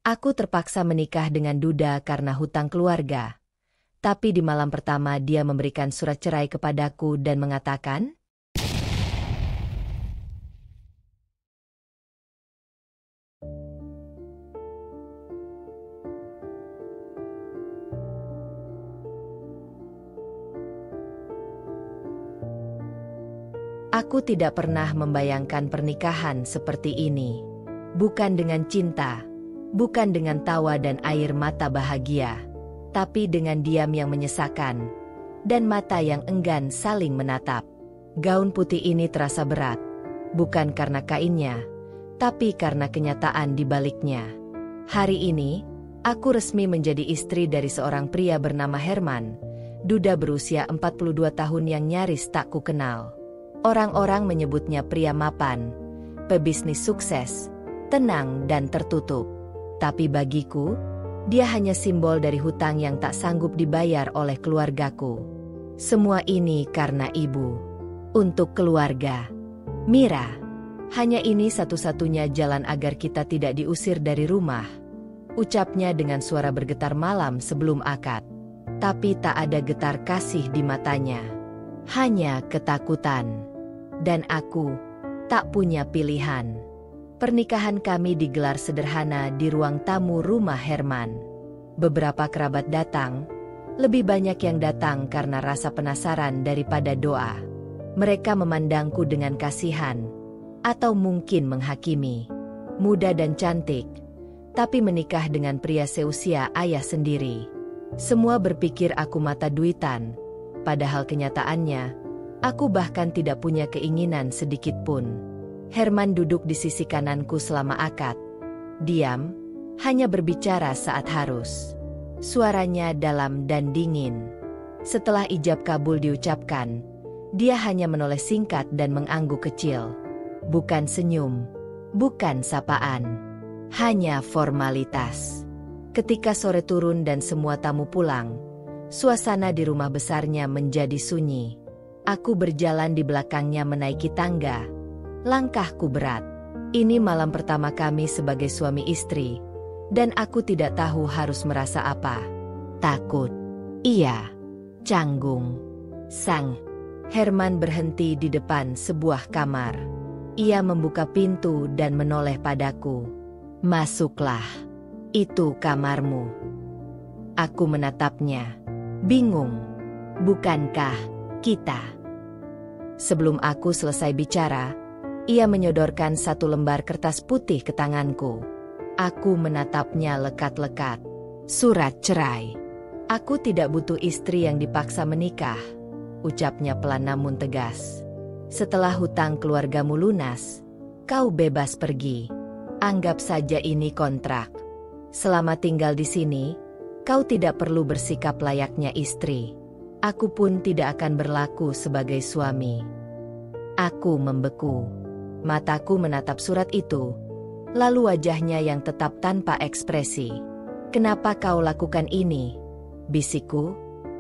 Aku terpaksa menikah dengan Duda karena hutang keluarga. Tapi di malam pertama dia memberikan surat cerai kepadaku dan mengatakan, "Aku tidak pernah membayangkan pernikahan seperti ini. Bukan dengan cinta, bukan dengan tawa dan air mata bahagia, tapi dengan diam yang menyesakan, dan mata yang enggan saling menatap. Gaun putih ini terasa berat, bukan karena kainnya, tapi karena kenyataan di baliknya. Hari ini, aku resmi menjadi istri dari seorang pria bernama Herman, Duda berusia 42 tahun yang nyaris tak ku kenal. Orang-orang menyebutnya pria mapan, pebisnis sukses, tenang dan tertutup. Tapi bagiku, dia hanya simbol dari hutang yang tak sanggup dibayar oleh keluargaku. Semua ini karena ibu. Untuk keluarga, Mira, hanya ini satu-satunya jalan agar kita tidak diusir dari rumah," ucapnya dengan suara bergetar malam sebelum akad. Tapi tak ada getar kasih di matanya. Hanya ketakutan. Dan aku tak punya pilihan. Pernikahan kami digelar sederhana di ruang tamu rumah Herman. Beberapa kerabat datang, lebih banyak yang datang karena rasa penasaran daripada doa. Mereka memandangku dengan kasihan, atau mungkin menghakimi. Muda dan cantik, tapi menikah dengan pria seusia ayah sendiri. Semua berpikir aku mata duitan, padahal kenyataannya, aku bahkan tidak punya keinginan sedikit pun. Herman duduk di sisi kananku selama akad. Diam, hanya berbicara saat harus. Suaranya dalam dan dingin. Setelah ijab kabul diucapkan, dia hanya menoleh singkat dan mengangguk kecil. Bukan senyum, bukan sapaan, hanya formalitas. Ketika sore turun dan semua tamu pulang, suasana di rumah besarnya menjadi sunyi. Aku berjalan di belakangnya menaiki tangga. Langkahku berat. Ini malam pertama kami sebagai suami istri, dan aku tidak tahu harus merasa apa. Takut. Iya. Canggung. Sang. Herman berhenti di depan sebuah kamar. Ia membuka pintu dan menoleh padaku. "Masuklah. Itu kamarmu." Aku menatapnya. Bingung. Bukankah kita? Sebelum aku selesai bicara, ia menyodorkan satu lembar kertas putih ke tanganku. Aku menatapnya lekat-lekat. "Surat cerai." "Aku tidak butuh istri yang dipaksa menikah," ucapnya pelan namun tegas. "Setelah hutang keluargamu lunas, kau bebas pergi. Anggap saja ini kontrak. Selama tinggal di sini, kau tidak perlu bersikap layaknya istri. Aku pun tidak akan berlaku sebagai suami." Aku membeku. Mataku menatap surat itu, lalu wajahnya yang tetap tanpa ekspresi. "Kenapa kau lakukan ini?" bisikku,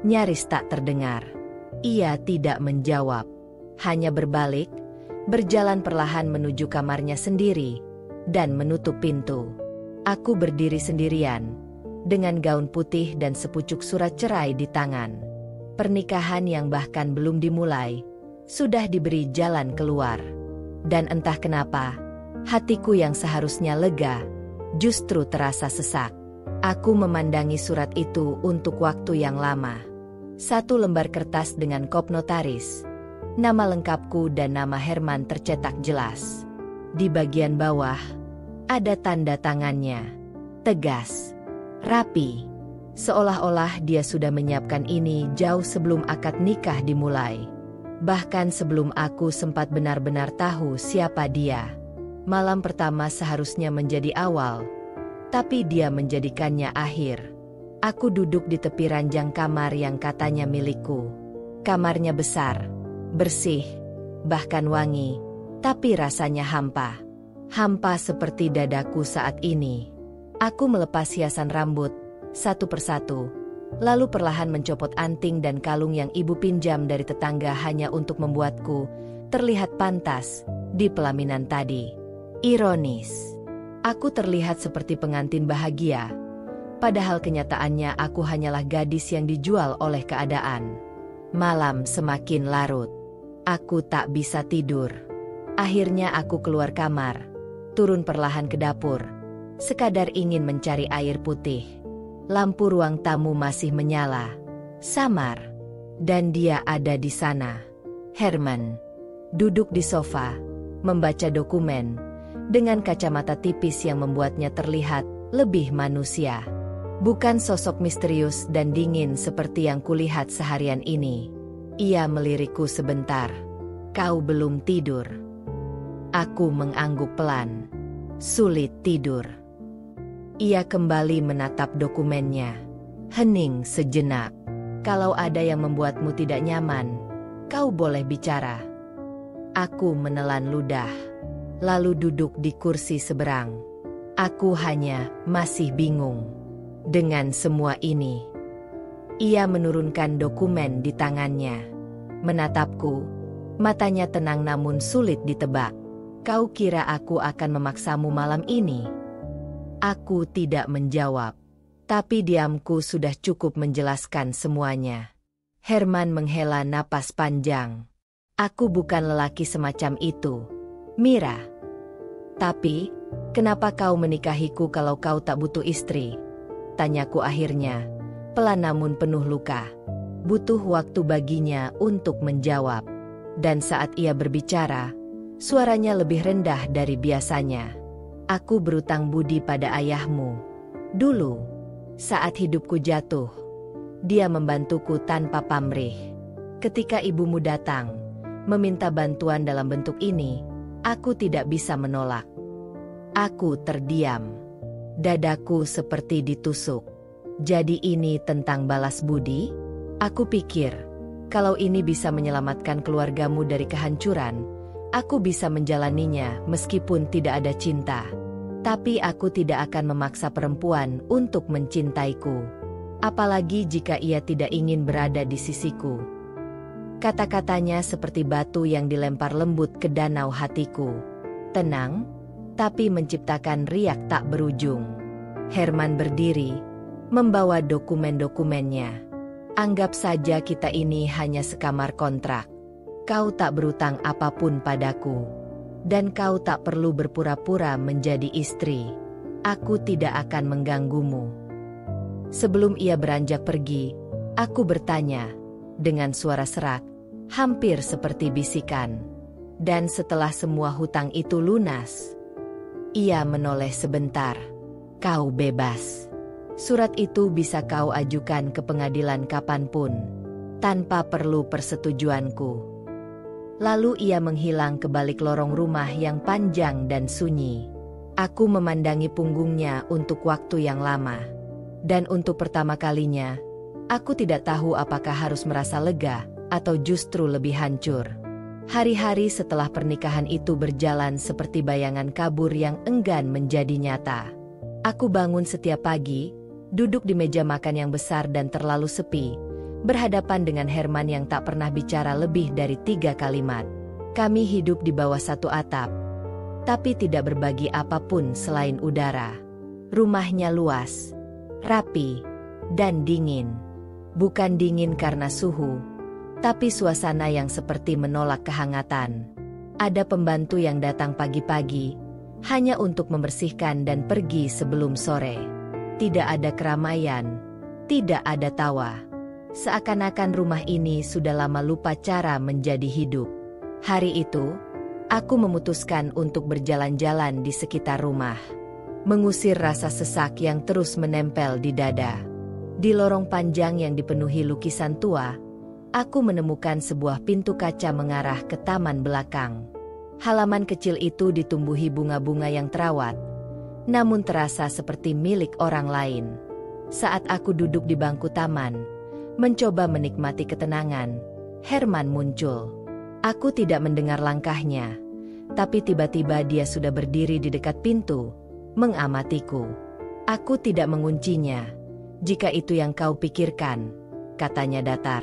nyaris tak terdengar. Ia tidak menjawab, hanya berbalik, berjalan perlahan menuju kamarnya sendiri, dan menutup pintu. Aku berdiri sendirian, dengan gaun putih dan sepucuk surat cerai di tangan. Pernikahan yang bahkan belum dimulai, sudah diberi jalan keluar. Dan entah kenapa, hatiku yang seharusnya lega, justru terasa sesak. Aku memandangi surat itu untuk waktu yang lama. Satu lembar kertas dengan kop notaris. Nama lengkapku dan nama Herman tercetak jelas. Di bagian bawah, ada tanda tangannya. Tegas, rapi. Seolah-olah dia sudah menyiapkan ini jauh sebelum akad nikah dimulai. Bahkan sebelum aku sempat benar-benar tahu siapa dia. Malam pertama seharusnya menjadi awal, tapi dia menjadikannya akhir. Aku duduk di tepi ranjang kamar yang katanya milikku. Kamarnya besar, bersih, bahkan wangi, tapi rasanya hampa. Hampa seperti dadaku saat ini. Aku melepas hiasan rambut satu persatu, lalu perlahan mencopot anting dan kalung yang ibu pinjam dari tetangga hanya untuk membuatku terlihat pantas di pelaminan tadi. Ironis. Aku terlihat seperti pengantin bahagia, padahal kenyataannya aku hanyalah gadis yang dijual oleh keadaan. Malam semakin larut. Aku tak bisa tidur. Akhirnya aku keluar kamar, turun perlahan ke dapur, sekadar ingin mencari air putih. Lampu ruang tamu masih menyala, samar, dan dia ada di sana. Herman duduk di sofa, membaca dokumen, dengan kacamata tipis yang membuatnya terlihat lebih manusia. Bukan sosok misterius dan dingin seperti yang kulihat seharian ini. Ia melirikku sebentar. Kau belum tidur? Aku mengangguk pelan. Sulit tidur. Ia kembali menatap dokumennya. Hening sejenak. Kalau ada yang membuatmu tidak nyaman, kau boleh bicara. Aku menelan ludah, lalu duduk di kursi seberang. Aku hanya masih bingung dengan semua ini. Ia menurunkan dokumen di tangannya, menatapku, matanya tenang namun sulit ditebak. Kau kira aku akan memaksamu malam ini? Aku tidak menjawab, tapi diamku sudah cukup menjelaskan semuanya. Herman menghela napas panjang. Aku bukan lelaki semacam itu, Mira. Tapi, kenapa kau menikahiku kalau kau tak butuh istri? Tanyaku akhirnya, pelan namun penuh luka. Butuh waktu baginya untuk menjawab. Dan saat ia berbicara, suaranya lebih rendah dari biasanya. Aku berutang budi pada ayahmu. Dulu, saat hidupku jatuh, dia membantuku tanpa pamrih. Ketika ibumu datang, meminta bantuan dalam bentuk ini, aku tidak bisa menolak. Aku terdiam. Dadaku seperti ditusuk. Jadi ini tentang balas budi? Aku pikir, kalau ini bisa menyelamatkan keluargamu dari kehancuran, aku bisa menjalaninya meskipun tidak ada cinta. Tapi aku tidak akan memaksa perempuan untuk mencintaiku. Apalagi jika ia tidak ingin berada di sisiku. Kata-katanya seperti batu yang dilempar lembut ke danau hatiku. Tenang, tapi menciptakan riak tak berujung. Herman berdiri, membawa dokumen-dokumennya. Anggap saja kita ini hanya sekamar kontrak. Kau tak berutang apapun padaku. Dan kau tak perlu berpura-pura menjadi istri. Aku tidak akan mengganggumu. Sebelum ia beranjak pergi, aku bertanya, dengan suara serak, hampir seperti bisikan. Dan setelah semua hutang itu lunas? Ia menoleh sebentar. Kau bebas. Surat itu bisa kau ajukan ke pengadilan kapanpun, tanpa perlu persetujuanku. Lalu ia menghilang ke balik lorong rumah yang panjang dan sunyi. Aku memandangi punggungnya untuk waktu yang lama. Dan untuk pertama kalinya, aku tidak tahu apakah harus merasa lega atau justru lebih hancur. Hari-hari setelah pernikahan itu berjalan seperti bayangan kabur yang enggan menjadi nyata. Aku bangun setiap pagi, duduk di meja makan yang besar dan terlalu sepi, berhadapan dengan Herman yang tak pernah bicara lebih dari 3 kalimat. Kami hidup di bawah satu atap, tapi tidak berbagi apapun selain udara. Rumahnya luas, rapi, dan dingin. Bukan dingin karena suhu, tapi suasana yang seperti menolak kehangatan. Ada pembantu yang datang pagi-pagi, hanya untuk membersihkan dan pergi sebelum sore. Tidak ada keramaian, tidak ada tawa. Seakan-akan rumah ini sudah lama lupa cara menjadi hidup. Hari itu, aku memutuskan untuk berjalan-jalan di sekitar rumah. Mengusir rasa sesak yang terus menempel di dada. Di lorong panjang yang dipenuhi lukisan tua, aku menemukan sebuah pintu kaca mengarah ke taman belakang. Halaman kecil itu ditumbuhi bunga-bunga yang terawat, namun terasa seperti milik orang lain. Saat aku duduk di bangku taman, mencoba menikmati ketenangan, Herman muncul. Aku tidak mendengar langkahnya, tapi tiba-tiba dia sudah berdiri di dekat pintu, mengamatiku. Aku tidak menguncinya. Jika itu yang kau pikirkan, katanya datar,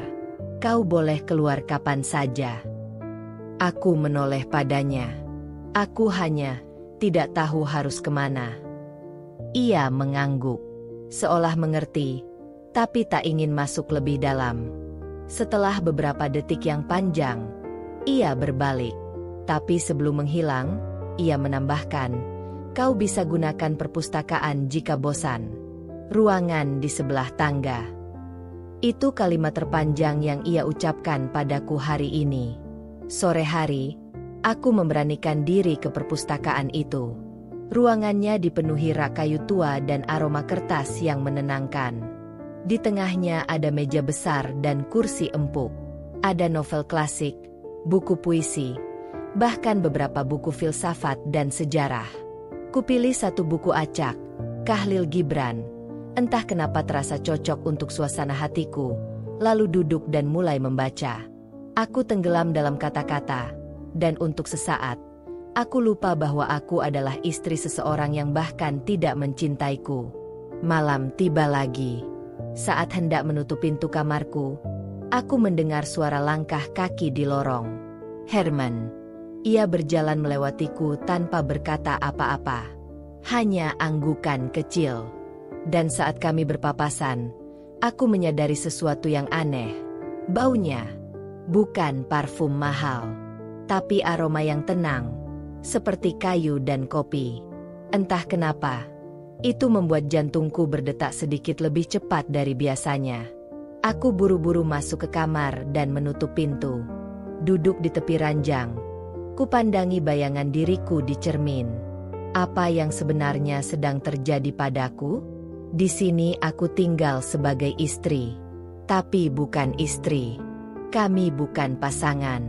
kau boleh keluar kapan saja. Aku menoleh padanya. Aku hanya tidak tahu harus kemana. Ia mengangguk, seolah mengerti, tapi tak ingin masuk lebih dalam. Setelah beberapa detik yang panjang, ia berbalik. Tapi sebelum menghilang, ia menambahkan, "Kau bisa gunakan perpustakaan jika bosan. Ruangan di sebelah tangga." Itu kalimat terpanjang yang ia ucapkan padaku hari ini. Sore hari, aku memberanikan diri ke perpustakaan itu. Ruangannya dipenuhi rak kayu tua dan aroma kertas yang menenangkan. Di tengahnya ada meja besar dan kursi empuk. Ada novel klasik, buku puisi, bahkan beberapa buku filsafat dan sejarah. Kupilih satu buku acak, Khalil Gibran. Entah kenapa terasa cocok untuk suasana hatiku, lalu duduk dan mulai membaca. Aku tenggelam dalam kata-kata, dan untuk sesaat, aku lupa bahwa aku adalah istri seseorang yang bahkan tidak mencintaiku. Malam tiba lagi. Saat hendak menutup pintu kamarku, aku mendengar suara langkah kaki di lorong. Herman. Ia berjalan melewatiku tanpa berkata apa-apa. Hanya anggukan kecil. Dan saat kami berpapasan, aku menyadari sesuatu yang aneh. Baunya bukan parfum mahal, tapi aroma yang tenang, seperti kayu dan kopi. Entah kenapa, itu membuat jantungku berdetak sedikit lebih cepat dari biasanya. Aku buru-buru masuk ke kamar dan menutup pintu. Duduk di tepi ranjang, kupandangi bayangan diriku di cermin. Apa yang sebenarnya sedang terjadi padaku? Di sini aku tinggal sebagai istri, tapi bukan istri. Kami bukan pasangan.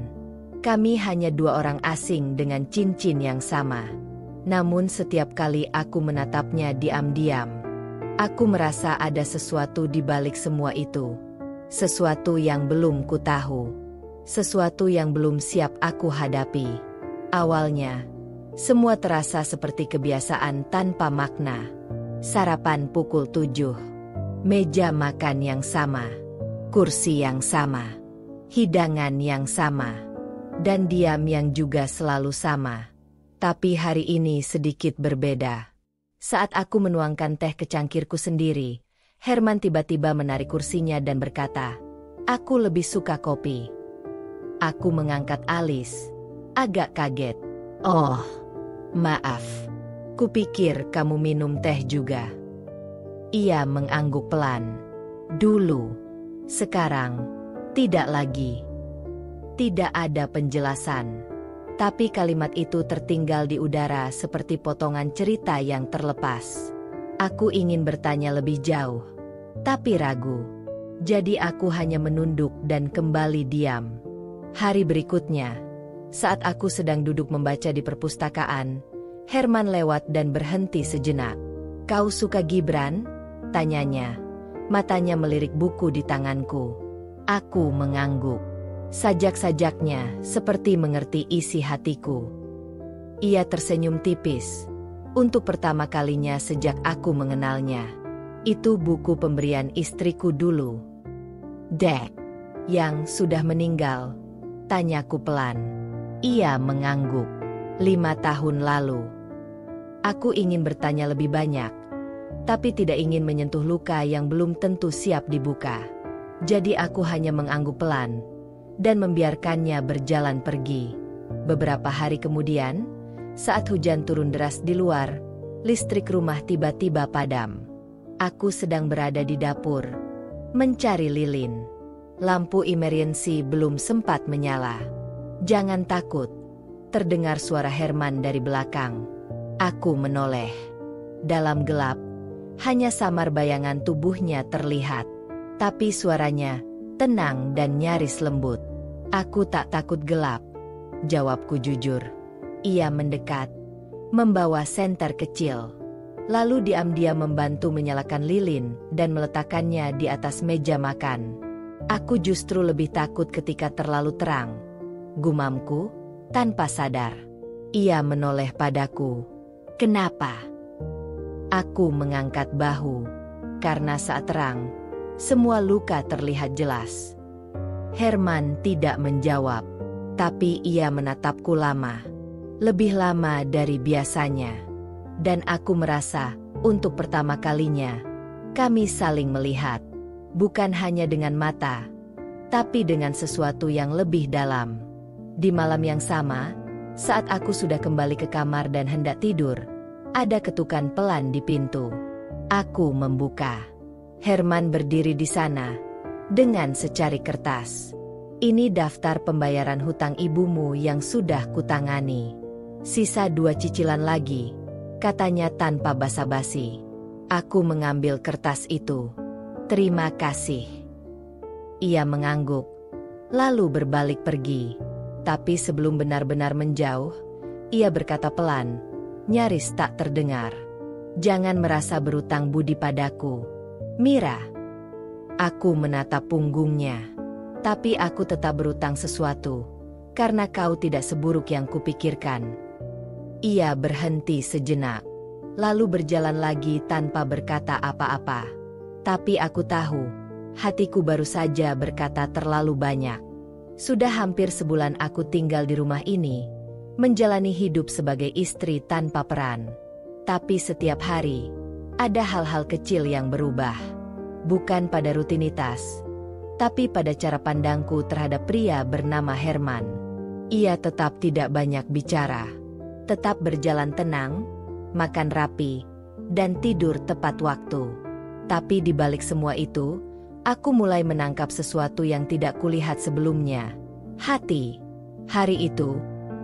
Kami hanya dua orang asing dengan cincin yang sama. Namun setiap kali aku menatapnya diam-diam, aku merasa ada sesuatu di balik semua itu. Sesuatu yang belum ku tahu. Sesuatu yang belum siap aku hadapi. Awalnya, semua terasa seperti kebiasaan tanpa makna. Sarapan pukul 7. Meja makan yang sama. Kursi yang sama. Hidangan yang sama. Dan diam yang juga selalu sama. Tapi hari ini sedikit berbeda. Saat aku menuangkan teh ke cangkirku sendiri, Herman tiba-tiba menarik kursinya dan berkata, "Aku lebih suka kopi." Aku mengangkat alis, agak kaget. "Oh, maaf. Kupikir kamu minum teh juga." Ia mengangguk pelan. "Dulu. Sekarang, tidak lagi." Tidak ada penjelasan. Tapi kalimat itu tertinggal di udara seperti potongan cerita yang terlepas. Aku ingin bertanya lebih jauh, tapi ragu. Jadi aku hanya menunduk dan kembali diam. Hari berikutnya, saat aku sedang duduk membaca di perpustakaan, Herman lewat dan berhenti sejenak. "Kau suka Gibran?" tanyanya. Matanya melirik buku di tanganku. Aku mengangguk. Sajak-sajaknya seperti mengerti isi hatiku. Ia tersenyum tipis. Untuk pertama kalinya sejak aku mengenalnya. Itu buku pemberian istriku dulu. "Dek, yang sudah meninggal?" tanyaku pelan. Ia mengangguk. 5 tahun lalu. Aku ingin bertanya lebih banyak, tapi tidak ingin menyentuh luka yang belum tentu siap dibuka. Jadi aku hanya mengangguk pelan dan membiarkannya berjalan pergi. Beberapa hari kemudian, saat hujan turun deras di luar, listrik rumah tiba-tiba padam. Aku sedang berada di dapur, mencari lilin. Lampu emergency belum sempat menyala. "Jangan takut," terdengar suara Herman dari belakang. Aku menoleh. Dalam gelap, hanya samar bayangan tubuhnya terlihat. Tapi suaranya tenang dan nyaris lembut. "Aku tak takut gelap," jawabku jujur. Ia mendekat, membawa senter kecil. Lalu diam-diam membantu menyalakan lilin dan meletakkannya di atas meja makan. "Aku justru lebih takut ketika terlalu terang," gumamku, tanpa sadar. Ia menoleh padaku. "Kenapa?" Aku mengangkat bahu. Karena saat terang, semua luka terlihat jelas. Herman tidak menjawab, tapi ia menatapku lama. Lebih lama dari biasanya. Dan aku merasa, untuk pertama kalinya, kami saling melihat. Bukan hanya dengan mata, tapi dengan sesuatu yang lebih dalam. Di malam yang sama, saat aku sudah kembali ke kamar dan hendak tidur, ada ketukan pelan di pintu. Aku membuka. Herman berdiri di sana, dengan secari kertas. Ini daftar pembayaran hutang ibumu yang sudah kutangani. Sisa 2 cicilan lagi, katanya tanpa basa-basi. Aku mengambil kertas itu. Terima kasih. Ia mengangguk, lalu berbalik pergi. Tapi sebelum benar-benar menjauh, ia berkata pelan, nyaris tak terdengar. Jangan merasa berutang budi padaku, Mira. Aku menatap punggungnya. Tapi aku tetap berutang sesuatu, karena kau tidak seburuk yang kupikirkan. Ia berhenti sejenak, lalu berjalan lagi tanpa berkata apa-apa. Tapi aku tahu, hatiku baru saja berkata terlalu banyak. Sudah hampir sebulan aku tinggal di rumah ini, menjalani hidup sebagai istri tanpa peran. Tapi setiap hari, ada hal-hal kecil yang berubah. Bukan pada rutinitas, tapi pada cara pandangku terhadap pria bernama Herman. Ia tetap tidak banyak bicara, tetap berjalan tenang, makan rapi, dan tidur tepat waktu. Tapi di balik semua itu, aku mulai menangkap sesuatu yang tidak kulihat sebelumnya. Hati. Hari itu,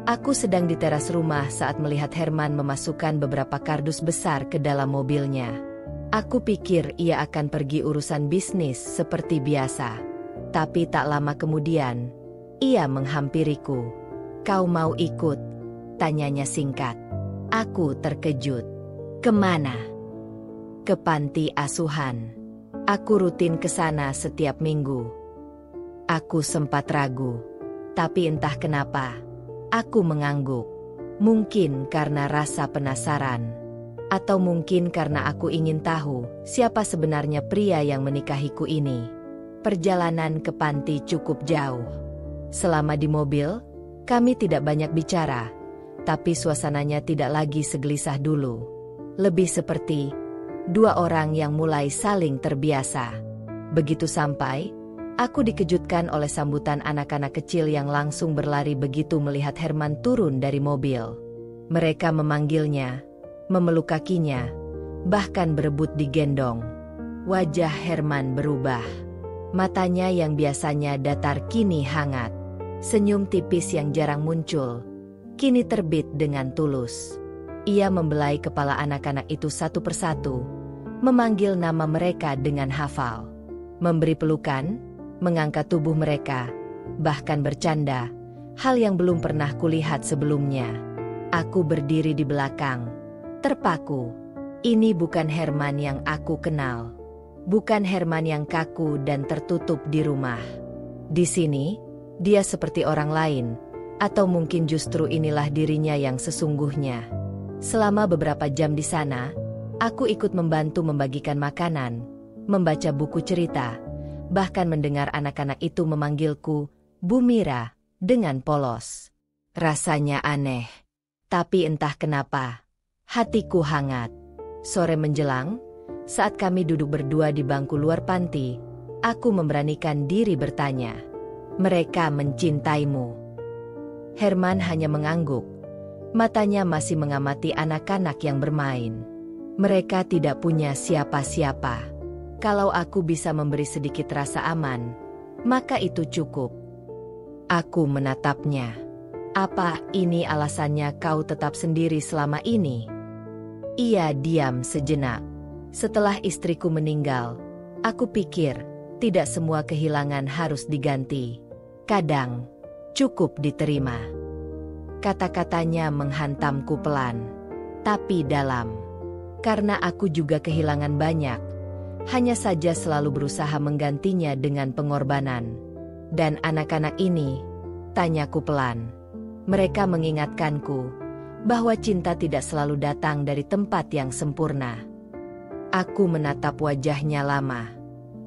aku sedang di teras rumah saat melihat Herman memasukkan beberapa kardus besar ke dalam mobilnya. Aku pikir ia akan pergi urusan bisnis seperti biasa. Tapi tak lama kemudian, ia menghampiriku. Kau mau ikut? Tanyanya singkat. Aku terkejut. Kemana? Ke panti asuhan. Aku rutin ke sana setiap minggu. Aku sempat ragu, tapi entah kenapa, aku mengangguk. Mungkin karena rasa penasaran, atau mungkin karena aku ingin tahu siapa sebenarnya pria yang menikahiku ini. Perjalanan ke panti cukup jauh. Selama di mobil, kami tidak banyak bicara, tapi suasananya tidak lagi segelisah dulu. Lebih seperti 2 orang yang mulai saling terbiasa. Begitu sampai, aku dikejutkan oleh sambutan anak-anak kecil yang langsung berlari begitu melihat Herman turun dari mobil. Mereka memanggilnya, memeluk kakinya, bahkan berebut digendong. Wajah Herman berubah. Matanya yang biasanya datar kini hangat. Senyum tipis yang jarang muncul, kini terbit dengan tulus. Ia membelai kepala anak-anak itu satu persatu, memanggil nama mereka dengan hafal, memberi pelukan, mengangkat tubuh mereka, bahkan bercanda, hal yang belum pernah kulihat sebelumnya. Aku berdiri di belakang, terpaku. Ini bukan Herman yang aku kenal. Bukan Herman yang kaku dan tertutup di rumah. Di sini, dia seperti orang lain, atau mungkin justru inilah dirinya yang sesungguhnya. Selama beberapa jam di sana, aku ikut membantu membagikan makanan, membaca buku cerita, bahkan mendengar anak-anak itu memanggilku, Bu Mira, dengan polos. Rasanya aneh, tapi entah kenapa, hatiku hangat. Sore menjelang, saat kami duduk berdua di bangku luar panti, aku memberanikan diri bertanya, mereka mencintaimu? Herman hanya mengangguk. Matanya masih mengamati anak-anak yang bermain. Mereka tidak punya siapa-siapa. Kalau aku bisa memberi sedikit rasa aman, maka itu cukup. Aku menatapnya. Apa ini alasannya kau tetap sendiri selama ini? Ia diam sejenak. Setelah istriku meninggal, aku pikir tidak semua kehilangan harus diganti. Kadang, cukup diterima. Kata-katanya menghantamku pelan, tapi dalam. Karena aku juga kehilangan banyak, hanya saja selalu berusaha menggantinya dengan pengorbanan. Dan anak-anak ini, tanyaku pelan. Mereka mengingatkanku bahwa cinta tidak selalu datang dari tempat yang sempurna. Aku menatap wajahnya lama.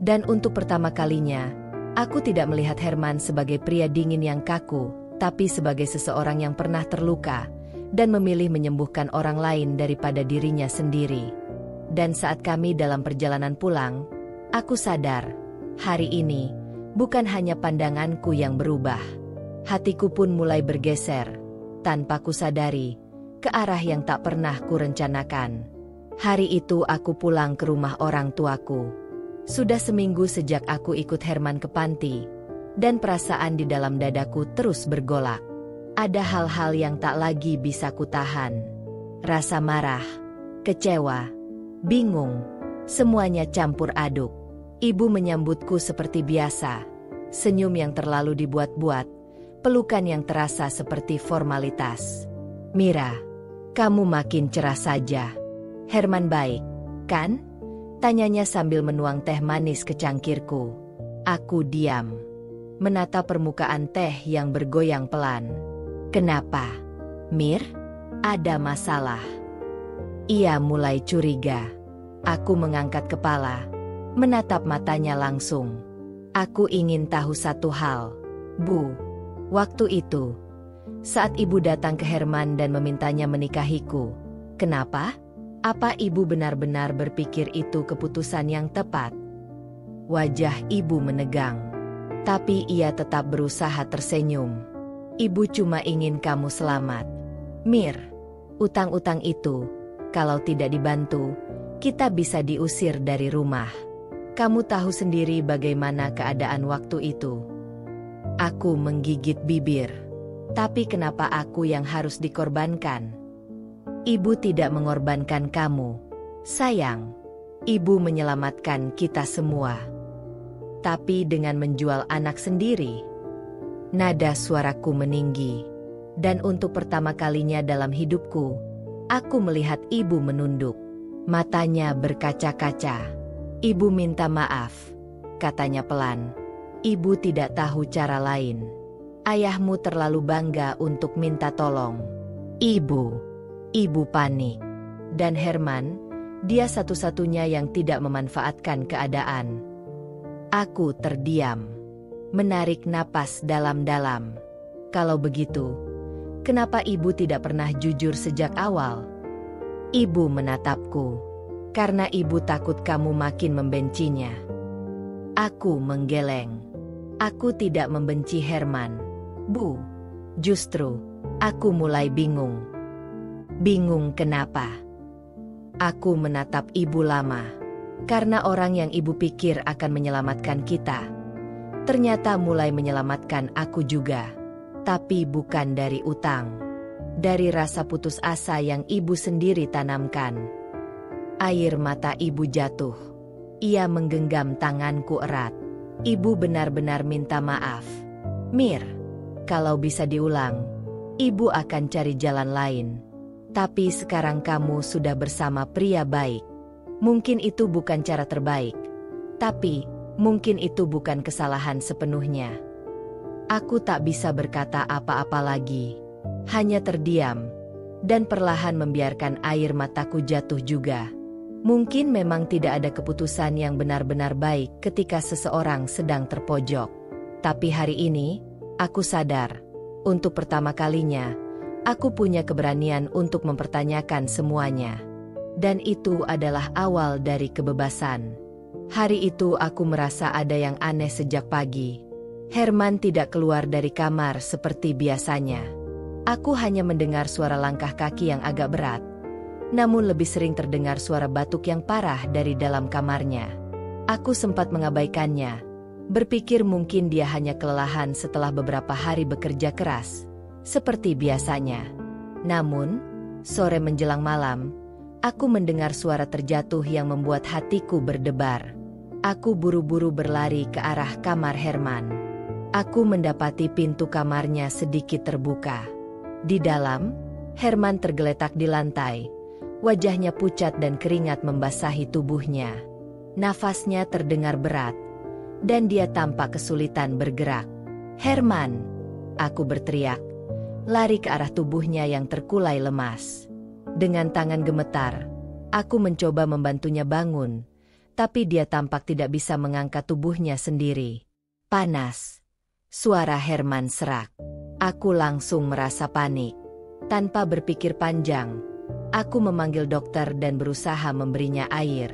Dan untuk pertama kalinya, aku tidak melihat Herman sebagai pria dingin yang kaku, tapi sebagai seseorang yang pernah terluka, dan memilih menyembuhkan orang lain daripada dirinya sendiri. Dan saat kami dalam perjalanan pulang, aku sadar, hari ini, bukan hanya pandanganku yang berubah. Hatiku pun mulai bergeser, tanpa kusadari, ke arah yang tak pernah kurencanakan. Hari itu aku pulang ke rumah orang tuaku. Sudah seminggu sejak aku ikut Herman ke panti, dan perasaan di dalam dadaku terus bergolak. Ada hal-hal yang tak lagi bisa kutahan. Rasa marah, kecewa, bingung, semuanya campur aduk. Ibu menyambutku seperti biasa, senyum yang terlalu dibuat-buat, pelukan yang terasa seperti formalitas. "Mira, kamu makin cerah saja. Herman baik, kan?" tanyanya sambil menuang teh manis ke cangkirku. Aku diam, menatap permukaan teh yang bergoyang pelan. "Kenapa, Mir? Ada masalah?" Ia mulai curiga. Aku mengangkat kepala, menatap matanya langsung. "Aku ingin tahu satu hal, Bu. Waktu itu, saat ibu datang ke Herman dan memintanya menikahiku, kenapa? Apa ibu benar-benar berpikir itu keputusan yang tepat?" Wajah ibu menegang, tapi ia tetap berusaha tersenyum. "Ibu cuma ingin kamu selamat. Mir, utang-utang itu, kalau tidak dibantu, kita bisa diusir dari rumah. Kamu tahu sendiri bagaimana keadaan waktu itu." Aku menggigit bibir. "Tapi kenapa aku yang harus dikorbankan?" "Ibu tidak mengorbankan kamu, sayang. Ibu menyelamatkan kita semua. Tapi dengan menjual anak sendiri." Nada suaraku meninggi, dan untuk pertama kalinya dalam hidupku, aku melihat ibu menunduk. Matanya berkaca-kaca. "Ibu minta maaf," katanya pelan. "Ibu tidak tahu cara lain. Ayahmu terlalu bangga untuk minta tolong." Ibu panik. Dan Herman, dia satu-satunya yang tidak memanfaatkan keadaan. Aku terdiam, menarik napas dalam-dalam. "Kalau begitu, kenapa ibu tidak pernah jujur sejak awal?" Ibu menatapku. "Karena ibu takut kamu makin membencinya." Aku menggeleng. Aku tidak membenci Herman, Bu. Justru, aku mulai bingung. Bingung kenapa? Aku menatap ibu lama. Karena orang yang ibu pikir akan menyelamatkan kita, ternyata mulai menyelamatkan aku juga. Tapi bukan dari utang. Dari rasa putus asa yang ibu sendiri tanamkan. Air mata ibu jatuh. Ia menggenggam tanganku erat. "Ibu benar-benar minta maaf. Mir, kalau bisa diulang, ibu akan cari jalan lain. Tapi sekarang kamu sudah bersama pria baik. Mungkin itu bukan cara terbaik. Tapi mungkin itu bukan kesalahan sepenuhnya." Aku tak bisa berkata apa-apa lagi. Hanya terdiam, dan perlahan membiarkan air mataku jatuh juga. Mungkin memang tidak ada keputusan yang benar-benar baik ketika seseorang sedang terpojok. Tapi hari ini, aku sadar, untuk pertama kalinya, aku punya keberanian untuk mempertanyakan semuanya. Dan itu adalah awal dari kebebasan. Hari itu aku merasa ada yang aneh sejak pagi. Herman tidak keluar dari kamar seperti biasanya. Aku hanya mendengar suara langkah kaki yang agak berat. Namun lebih sering terdengar suara batuk yang parah dari dalam kamarnya. Aku sempat mengabaikannya, berpikir mungkin dia hanya kelelahan setelah beberapa hari bekerja keras, seperti biasanya. Namun, sore menjelang malam, aku mendengar suara terjatuh yang membuat hatiku berdebar. Aku buru-buru berlari ke arah kamar Herman. Aku mendapati pintu kamarnya sedikit terbuka. Di dalam, Herman tergeletak di lantai. Wajahnya pucat dan keringat membasahi tubuhnya. Nafasnya terdengar berat, dan dia tampak kesulitan bergerak. "Herman!" aku berteriak, lari ke arah tubuhnya yang terkulai lemas. Dengan tangan gemetar, aku mencoba membantunya bangun, tapi dia tampak tidak bisa mengangkat tubuhnya sendiri. "Panas!" suara Herman serak. Aku langsung merasa panik. Tanpa berpikir panjang, aku memanggil dokter dan berusaha memberinya air.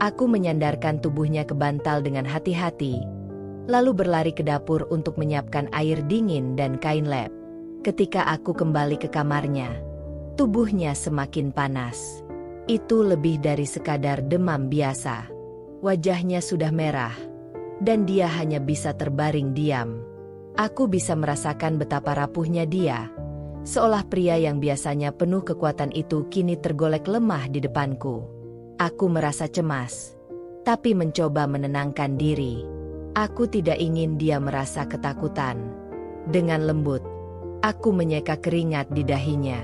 Aku menyandarkan tubuhnya ke bantal dengan hati-hati, lalu berlari ke dapur untuk menyiapkan air dingin dan kain lap. Ketika aku kembali ke kamarnya, tubuhnya semakin panas. Itu lebih dari sekadar demam biasa. Wajahnya sudah merah, dan dia hanya bisa terbaring diam. Aku bisa merasakan betapa rapuhnya dia, seolah pria yang biasanya penuh kekuatan itu kini tergolek lemah di depanku. Aku merasa cemas, tapi mencoba menenangkan diri. Aku tidak ingin dia merasa ketakutan. Dengan lembut, aku menyeka keringat di dahinya.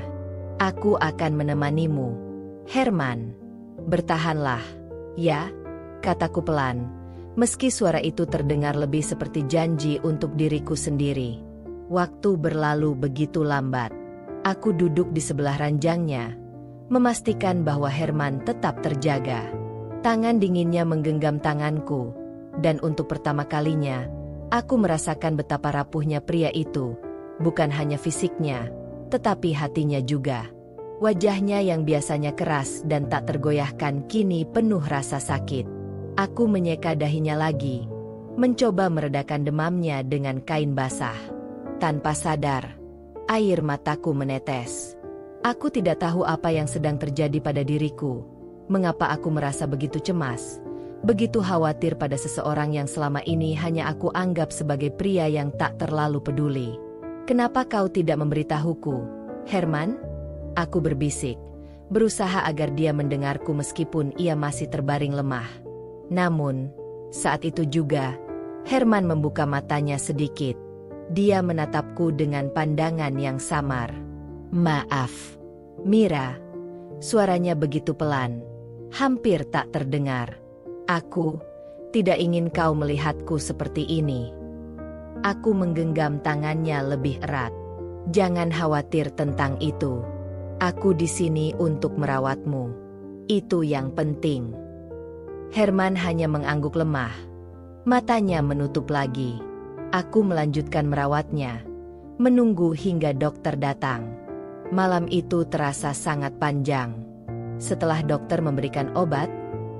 Aku akan menemanimu, Herman. Bertahanlah, ya, kataku pelan, meski suara itu terdengar lebih seperti janji untuk diriku sendiri. Waktu berlalu begitu lambat. Aku duduk di sebelah ranjangnya, memastikan bahwa Herman tetap terjaga. Tangan dinginnya menggenggam tanganku, dan untuk pertama kalinya, aku merasakan betapa rapuhnya pria itu, bukan hanya fisiknya, tetapi hatinya juga. Wajahnya yang biasanya keras dan tak tergoyahkan kini penuh rasa sakit. Aku menyeka dahinya lagi, mencoba meredakan demamnya dengan kain basah. Tanpa sadar, air mataku menetes. Aku tidak tahu apa yang sedang terjadi pada diriku. Mengapa aku merasa begitu cemas, begitu khawatir pada seseorang yang selama ini hanya aku anggap sebagai pria yang tak terlalu peduli. Kenapa kau tidak memberitahuku, Herman? Aku berbisik, berusaha agar dia mendengarku meskipun ia masih terbaring lemah. Namun, saat itu juga, Herman membuka matanya sedikit. Dia menatapku dengan pandangan yang samar. Maaf, Mira. Suaranya begitu pelan, hampir tak terdengar. Aku tidak ingin kau melihatku seperti ini. Aku menggenggam tangannya lebih erat. Jangan khawatir tentang itu. Aku di sini untuk merawatmu. Itu yang penting. Herman hanya mengangguk lemah. Matanya menutup lagi. Aku melanjutkan merawatnya, menunggu hingga dokter datang. Malam itu terasa sangat panjang. Setelah dokter memberikan obat,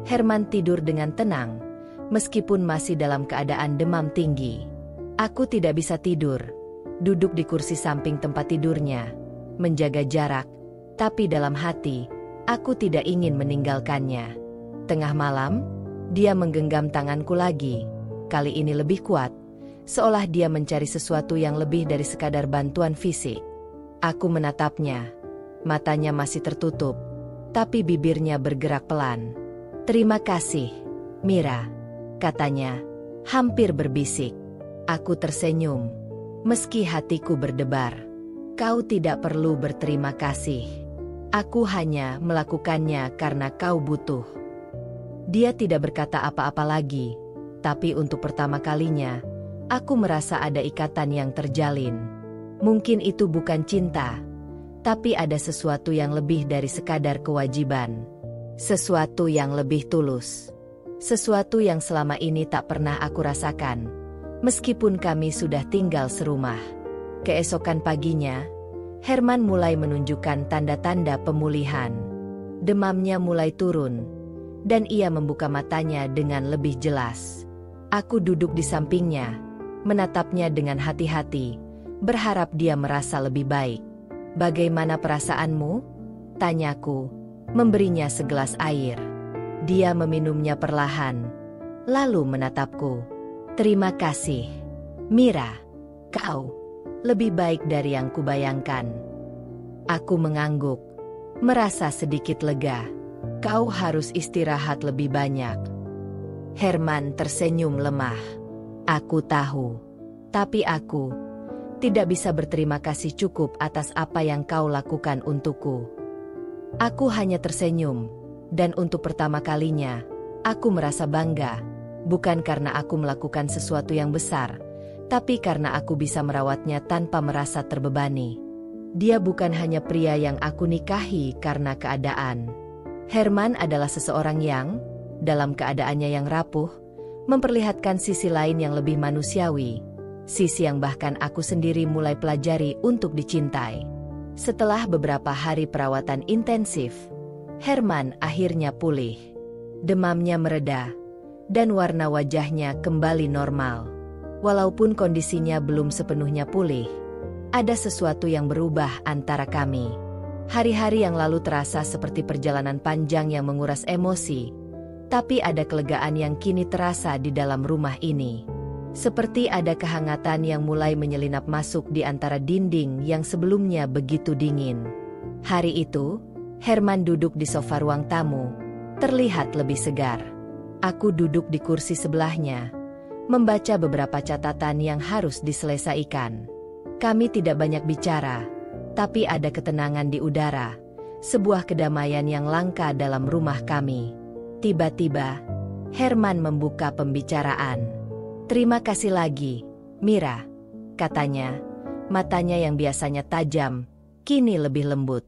Herman tidur dengan tenang, meskipun masih dalam keadaan demam tinggi. Aku tidak bisa tidur, duduk di kursi samping tempat tidurnya, menjaga jarak, tapi dalam hati, aku tidak ingin meninggalkannya. Tengah malam, dia menggenggam tanganku lagi, kali ini lebih kuat, seolah dia mencari sesuatu yang lebih dari sekadar bantuan fisik. Aku menatapnya, matanya masih tertutup, tapi bibirnya bergerak pelan. Terima kasih, Mira, katanya, hampir berbisik. Aku tersenyum, meski hatiku berdebar. Kau tidak perlu berterima kasih. Aku hanya melakukannya karena kau butuh. Dia tidak berkata apa-apa lagi, tapi untuk pertama kalinya, aku merasa ada ikatan yang terjalin. Mungkin itu bukan cinta, tapi ada sesuatu yang lebih dari sekadar kewajiban. Sesuatu yang lebih tulus. Sesuatu yang selama ini tak pernah aku rasakan, meskipun kami sudah tinggal serumah. Keesokan paginya, Herman mulai menunjukkan tanda-tanda pemulihan. Demamnya mulai turun, dan ia membuka matanya dengan lebih jelas. Aku duduk di sampingnya, menatapnya dengan hati-hati, berharap dia merasa lebih baik. Bagaimana perasaanmu? Tanyaku, memberinya segelas air. Dia meminumnya perlahan, lalu menatapku. Terima kasih, Mira. Kau lebih baik dari yang kubayangkan. Aku mengangguk, merasa sedikit lega. Kau harus istirahat lebih banyak. Herman tersenyum lemah. Aku tahu, tapi aku tidak bisa berterima kasih cukup atas apa yang kau lakukan untukku. Aku hanya tersenyum, dan untuk pertama kalinya, aku merasa bangga, bukan karena aku melakukan sesuatu yang besar, tapi karena aku bisa merawatnya tanpa merasa terbebani. Dia bukan hanya pria yang aku nikahi karena keadaan. Herman adalah seseorang yang, dalam keadaannya yang rapuh, memperlihatkan sisi lain yang lebih manusiawi. Sisi yang bahkan aku sendiri mulai pelajari untuk dicintai. Setelah beberapa hari perawatan intensif, Herman akhirnya pulih. Demamnya mereda, dan warna wajahnya kembali normal. Walaupun kondisinya belum sepenuhnya pulih, ada sesuatu yang berubah antara kami. Hari-hari yang lalu terasa seperti perjalanan panjang yang menguras emosi, tapi ada kelegaan yang kini terasa di dalam rumah ini. Seperti ada kehangatan yang mulai menyelinap masuk di antara dinding yang sebelumnya begitu dingin. Hari itu, Herman duduk di sofa ruang tamu, terlihat lebih segar. Aku duduk di kursi sebelahnya, membaca beberapa catatan yang harus diselesaikan. Kami tidak banyak bicara, tapi ada ketenangan di udara, sebuah kedamaian yang langka dalam rumah kami. Tiba-tiba, Herman membuka pembicaraan. "Terima kasih lagi, Mira," katanya. Matanya yang biasanya tajam, kini lebih lembut.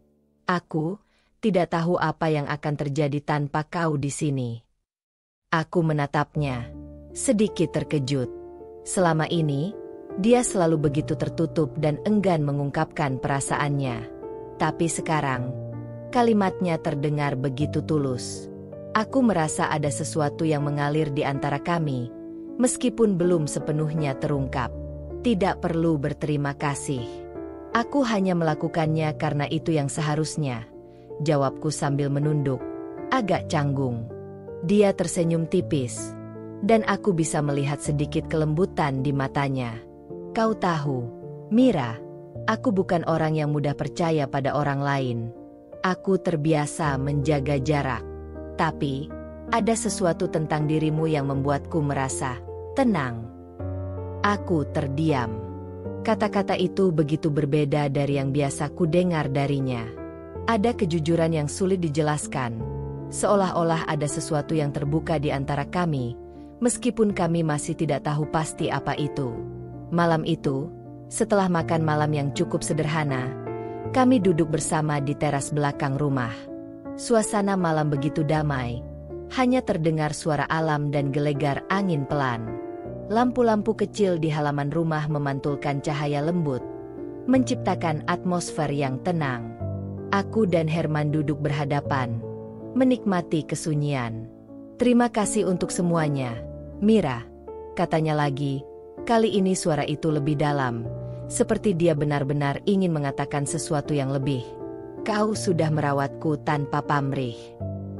"Aku tidak tahu apa yang akan terjadi tanpa kau di sini." Aku menatapnya, sedikit terkejut. Selama ini, dia selalu begitu tertutup dan enggan mengungkapkan perasaannya. Tapi sekarang, kalimatnya terdengar begitu tulus. Aku merasa ada sesuatu yang mengalir di antara kami, meskipun belum sepenuhnya terungkap. Tidak perlu berterima kasih. Aku hanya melakukannya karena itu yang seharusnya, jawabku sambil menunduk, agak canggung. Dia tersenyum tipis, dan aku bisa melihat sedikit kelembutan di matanya. "Kau tahu, Mira, aku bukan orang yang mudah percaya pada orang lain. Aku terbiasa menjaga jarak. Tapi, ada sesuatu tentang dirimu yang membuatku merasa tenang." Aku terdiam. Kata-kata itu begitu berbeda dari yang biasa ku dengar darinya. Ada kejujuran yang sulit dijelaskan, seolah-olah ada sesuatu yang terbuka di antara kami, meskipun kami masih tidak tahu pasti apa itu. Malam itu, setelah makan malam yang cukup sederhana, kami duduk bersama di teras belakang rumah. Suasana malam begitu damai, hanya terdengar suara alam dan gelegar angin pelan. Lampu-lampu kecil di halaman rumah memantulkan cahaya lembut, menciptakan atmosfer yang tenang. Aku dan Herman duduk berhadapan, menikmati kesunyian. "Terima kasih untuk semuanya, Mira," katanya lagi. Kali ini suara itu lebih dalam, seperti dia benar-benar ingin mengatakan sesuatu yang lebih. "Kau sudah merawatku tanpa pamrih.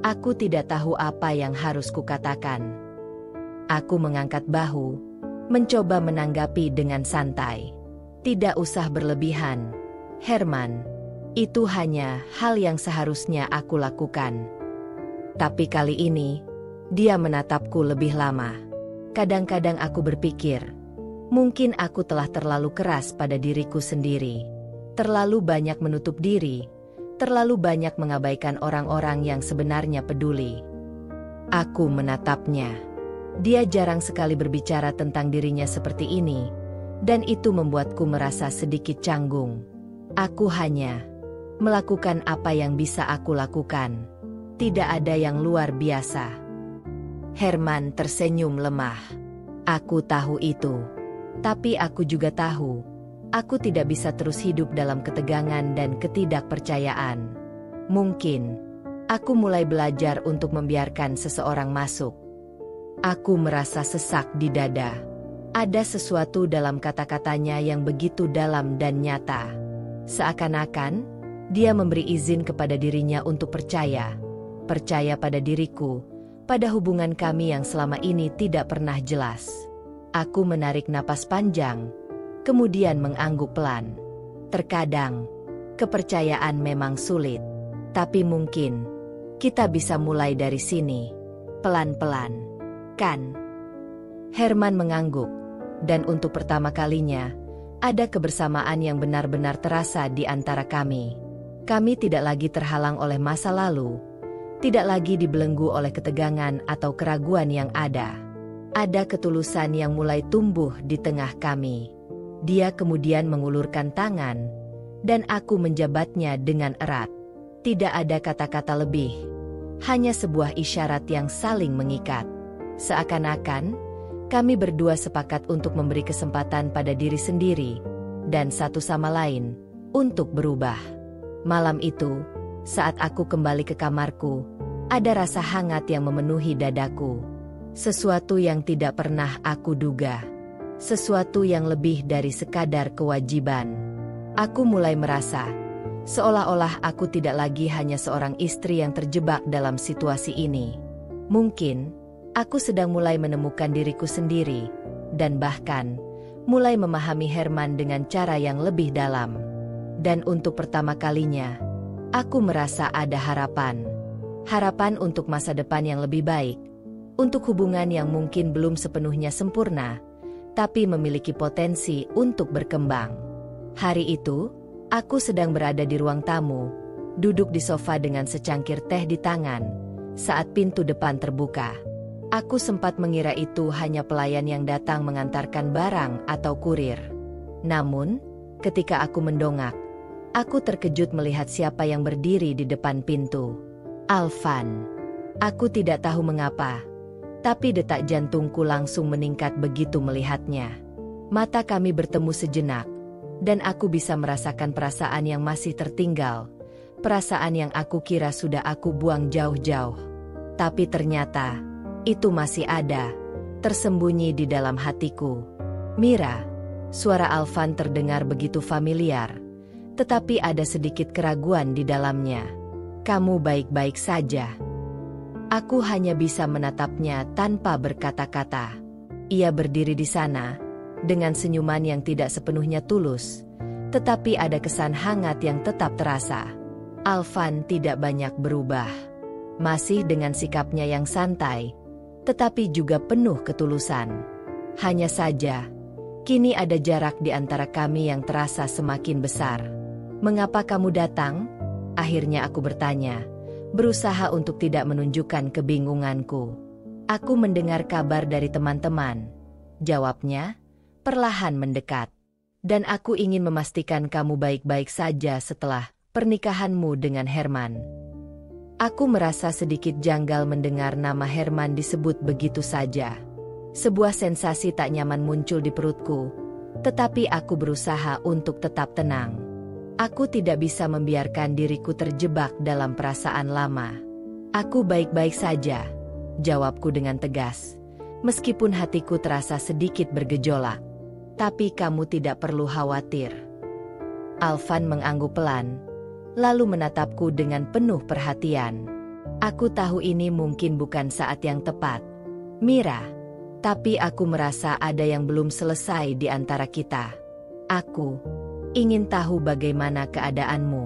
Aku tidak tahu apa yang harus kukatakan." Aku mengangkat bahu, mencoba menanggapi dengan santai. "Tidak usah berlebihan, Herman. Itu hanya hal yang seharusnya aku lakukan." Tapi kali ini, dia menatapku lebih lama. Kadang-kadang aku berpikir, mungkin aku telah terlalu keras pada diriku sendiri. Terlalu banyak menutup diri, terlalu banyak mengabaikan orang-orang yang sebenarnya peduli. Aku menatapnya. Dia jarang sekali berbicara tentang dirinya seperti ini, dan itu membuatku merasa sedikit canggung. Aku hanya melakukan apa yang bisa aku lakukan. Tidak ada yang luar biasa. Herman tersenyum lemah. "Aku tahu itu. Tapi aku juga tahu, aku tidak bisa terus hidup dalam ketegangan dan ketidakpercayaan. Mungkin, aku mulai belajar untuk membiarkan seseorang masuk." Aku merasa sesak di dada. Ada sesuatu dalam kata-katanya yang begitu dalam dan nyata. Seakan-akan, dia memberi izin kepada dirinya untuk percaya pada diriku, pada hubungan kami yang selama ini tidak pernah jelas. Aku menarik napas panjang, kemudian mengangguk pelan. Terkadang, kepercayaan memang sulit, tapi mungkin kita bisa mulai dari sini, pelan-pelan. Kan? Herman mengangguk, dan untuk pertama kalinya, ada kebersamaan yang benar-benar terasa di antara kami. Kami tidak lagi terhalang oleh masa lalu, tidak lagi dibelenggu oleh ketegangan atau keraguan yang ada. Ada ketulusan yang mulai tumbuh di tengah kami. Dia kemudian mengulurkan tangan, dan aku menjabatnya dengan erat. Tidak ada kata-kata lebih, hanya sebuah isyarat yang saling mengikat. Seakan-akan, kami berdua sepakat untuk memberi kesempatan pada diri sendiri, dan satu sama lain, untuk berubah. Malam itu, saat aku kembali ke kamarku, ada rasa hangat yang memenuhi dadaku. Sesuatu yang tidak pernah aku duga. Sesuatu yang lebih dari sekadar kewajiban. Aku mulai merasa, seolah-olah aku tidak lagi hanya seorang istri yang terjebak dalam situasi ini. Mungkin, aku sedang mulai menemukan diriku sendiri, dan bahkan, mulai memahami Herman dengan cara yang lebih dalam. Dan untuk pertama kalinya, aku merasa ada harapan. Harapan untuk masa depan yang lebih baik. Untuk hubungan yang mungkin belum sepenuhnya sempurna, tapi memiliki potensi untuk berkembang. Hari itu, aku sedang berada di ruang tamu, duduk di sofa dengan secangkir teh di tangan, saat pintu depan terbuka. Aku sempat mengira itu hanya pelayan yang datang mengantarkan barang atau kurir. Namun, ketika aku mendongak, aku terkejut melihat siapa yang berdiri di depan pintu. Alvan. Aku tidak tahu mengapa, tapi detak jantungku langsung meningkat begitu melihatnya. Mata kami bertemu sejenak, dan aku bisa merasakan perasaan yang masih tertinggal. Perasaan yang aku kira sudah aku buang jauh-jauh. Tapi ternyata, itu masih ada, tersembunyi di dalam hatiku. Mira, suara Alvan terdengar begitu familiar, tetapi ada sedikit keraguan di dalamnya. Kamu baik-baik saja? Aku hanya bisa menatapnya tanpa berkata-kata. Ia berdiri di sana, dengan senyuman yang tidak sepenuhnya tulus, tetapi ada kesan hangat yang tetap terasa. Alvan tidak banyak berubah. Masih dengan sikapnya yang santai, tetapi juga penuh ketulusan. Hanya saja, kini ada jarak di antara kami yang terasa semakin besar. Mengapa kamu datang? Akhirnya aku bertanya, berusaha untuk tidak menunjukkan kebingunganku. Aku mendengar kabar dari teman-teman. Jawabnya, perlahan mendekat. Dan aku ingin memastikan kamu baik-baik saja setelah pernikahanmu dengan Herman. Aku merasa sedikit janggal mendengar nama Herman disebut begitu saja. Sebuah sensasi tak nyaman muncul di perutku, tetapi aku berusaha untuk tetap tenang. Aku tidak bisa membiarkan diriku terjebak dalam perasaan lama. Aku baik-baik saja, jawabku dengan tegas. Meskipun hatiku terasa sedikit bergejolak. Tapi kamu tidak perlu khawatir. Alvan mengangguk pelan, lalu menatapku dengan penuh perhatian. Aku tahu ini mungkin bukan saat yang tepat, Mira. Tapi aku merasa ada yang belum selesai di antara kita. Aku ingin tahu bagaimana keadaanmu.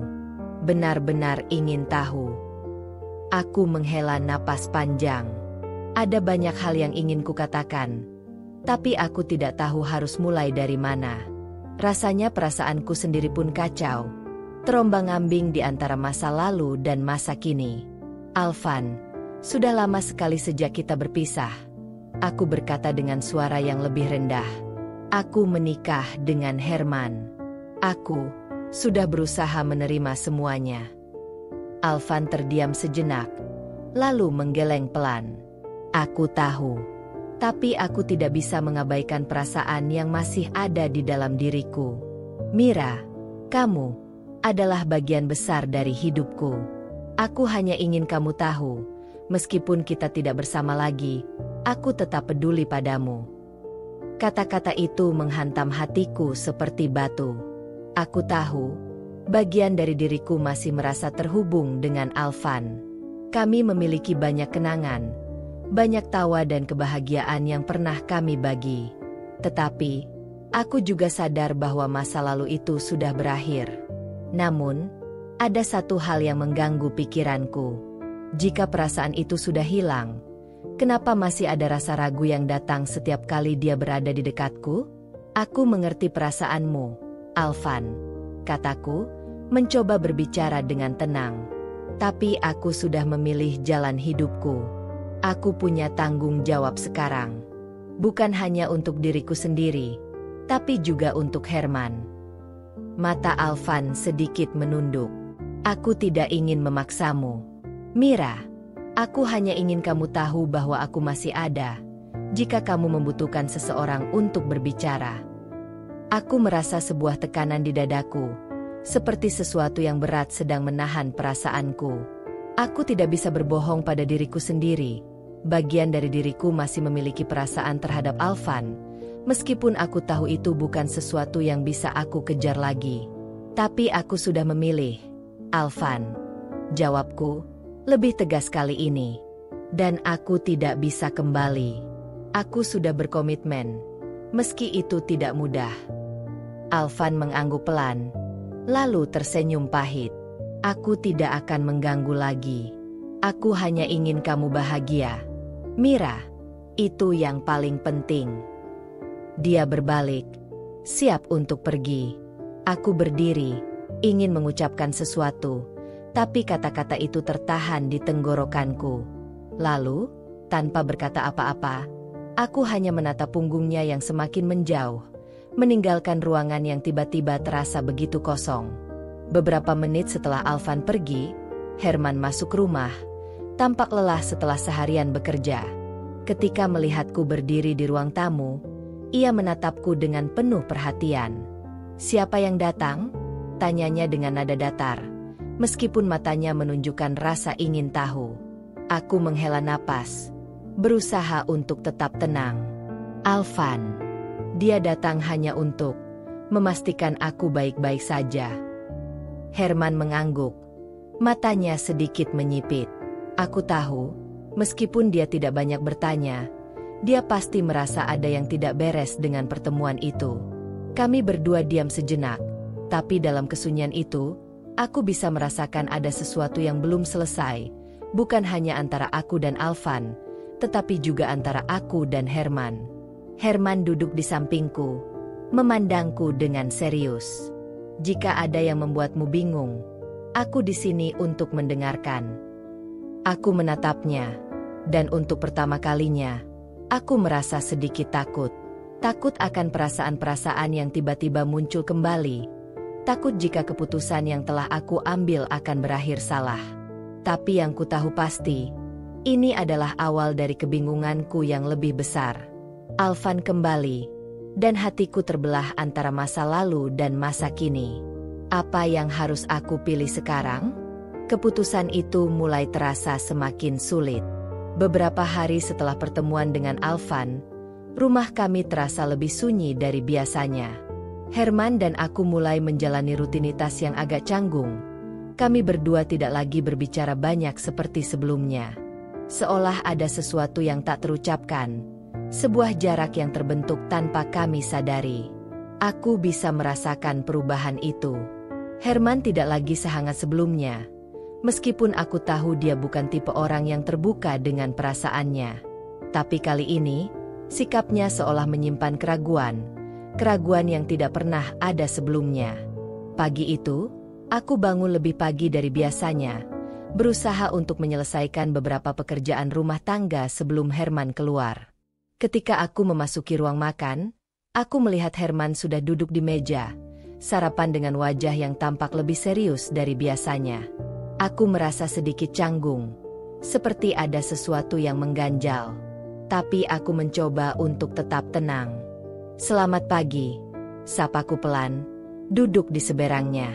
Benar-benar ingin tahu. Aku menghela napas panjang. Ada banyak hal yang ingin kukatakan, tapi aku tidak tahu harus mulai dari mana. Rasanya perasaanku sendiri pun kacau, terombang-ambing di antara masa lalu dan masa kini. Alvan, sudah lama sekali sejak kita berpisah. Aku berkata dengan suara yang lebih rendah. Aku menikah dengan Herman. Aku sudah berusaha menerima semuanya. Alvan terdiam sejenak, lalu menggeleng pelan. Aku tahu, tapi aku tidak bisa mengabaikan perasaan yang masih ada di dalam diriku. Mira, kamu adalah bagian besar dari hidupku. Aku hanya ingin kamu tahu, meskipun kita tidak bersama lagi, aku tetap peduli padamu. Kata-kata itu menghantam hatiku seperti batu. Aku tahu, bagian dari diriku masih merasa terhubung dengan Alvan. Kami memiliki banyak kenangan, banyak tawa dan kebahagiaan yang pernah kami bagi. Tetapi, aku juga sadar bahwa masa lalu itu sudah berakhir. Namun, ada satu hal yang mengganggu pikiranku. Jika perasaan itu sudah hilang, kenapa masih ada rasa ragu yang datang setiap kali dia berada di dekatku? Aku mengerti perasaanmu, Alvan, kataku, mencoba berbicara dengan tenang. Tapi aku sudah memilih jalan hidupku. Aku punya tanggung jawab sekarang. Bukan hanya untuk diriku sendiri, tapi juga untuk Herman. Mata Alvan sedikit menunduk. Aku tidak ingin memaksamu. Mira, aku hanya ingin kamu tahu bahwa aku masih ada, jika kamu membutuhkan seseorang untuk berbicara. Aku merasa sebuah tekanan di dadaku, seperti sesuatu yang berat sedang menahan perasaanku. Aku tidak bisa berbohong pada diriku sendiri. Bagian dari diriku masih memiliki perasaan terhadap Alvan, meskipun aku tahu itu bukan sesuatu yang bisa aku kejar lagi. Tapi aku sudah memilih. Alvan, jawabku, lebih tegas kali ini. Dan aku tidak bisa kembali. Aku sudah berkomitmen, meski itu tidak mudah. Alvan mengangguk pelan, lalu tersenyum pahit. Aku tidak akan mengganggu lagi. Aku hanya ingin kamu bahagia. Mira, itu yang paling penting. Dia berbalik, siap untuk pergi. Aku berdiri, ingin mengucapkan sesuatu, tapi kata-kata itu tertahan di tenggorokanku. Lalu, tanpa berkata apa-apa, aku hanya menatap punggungnya yang semakin menjauh, meninggalkan ruangan yang tiba-tiba terasa begitu kosong. Beberapa menit setelah Alvan pergi, Herman masuk rumah, tampak lelah setelah seharian bekerja. Ketika melihatku berdiri di ruang tamu, ia menatapku dengan penuh perhatian. "Siapa yang datang?" tanyanya dengan nada datar, meskipun matanya menunjukkan rasa ingin tahu. Aku menghela napas, berusaha untuk tetap tenang. "Alvan, dia datang hanya untuk memastikan aku baik-baik saja." Herman mengangguk, matanya sedikit menyipit. Aku tahu, meskipun dia tidak banyak bertanya, dia pasti merasa ada yang tidak beres dengan pertemuan itu. Kami berdua diam sejenak, tapi dalam kesunyian itu, aku bisa merasakan ada sesuatu yang belum selesai, bukan hanya antara aku dan Alvan, tetapi juga antara aku dan Herman. Herman duduk di sampingku, memandangku dengan serius. "Jika ada yang membuatmu bingung, aku di sini untuk mendengarkan." Aku menatapnya, dan untuk pertama kalinya, aku merasa sedikit takut. Takut akan perasaan-perasaan yang tiba-tiba muncul kembali. Takut jika keputusan yang telah aku ambil akan berakhir salah. Tapi yang ku tahu pasti, ini adalah awal dari kebingunganku yang lebih besar. Alvan kembali, dan hatiku terbelah antara masa lalu dan masa kini. Apa yang harus aku pilih sekarang? Keputusan itu mulai terasa semakin sulit. Beberapa hari setelah pertemuan dengan Alvan, rumah kami terasa lebih sunyi dari biasanya. Herman dan aku mulai menjalani rutinitas yang agak canggung. Kami berdua tidak lagi berbicara banyak seperti sebelumnya. Seolah ada sesuatu yang tak terucapkan. Sebuah jarak yang terbentuk tanpa kami sadari. Aku bisa merasakan perubahan itu. Herman tidak lagi sehangat sebelumnya. Meskipun aku tahu dia bukan tipe orang yang terbuka dengan perasaannya. Tapi kali ini, sikapnya seolah menyimpan keraguan. Keraguan yang tidak pernah ada sebelumnya. Pagi itu, aku bangun lebih pagi dari biasanya. Berusaha untuk menyelesaikan beberapa pekerjaan rumah tangga sebelum Herman keluar. Ketika aku memasuki ruang makan, aku melihat Herman sudah duduk di meja, sarapan dengan wajah yang tampak lebih serius dari biasanya. Aku merasa sedikit canggung, seperti ada sesuatu yang mengganjal. Tapi aku mencoba untuk tetap tenang. "Selamat pagi," sapaku pelan, duduk di seberangnya.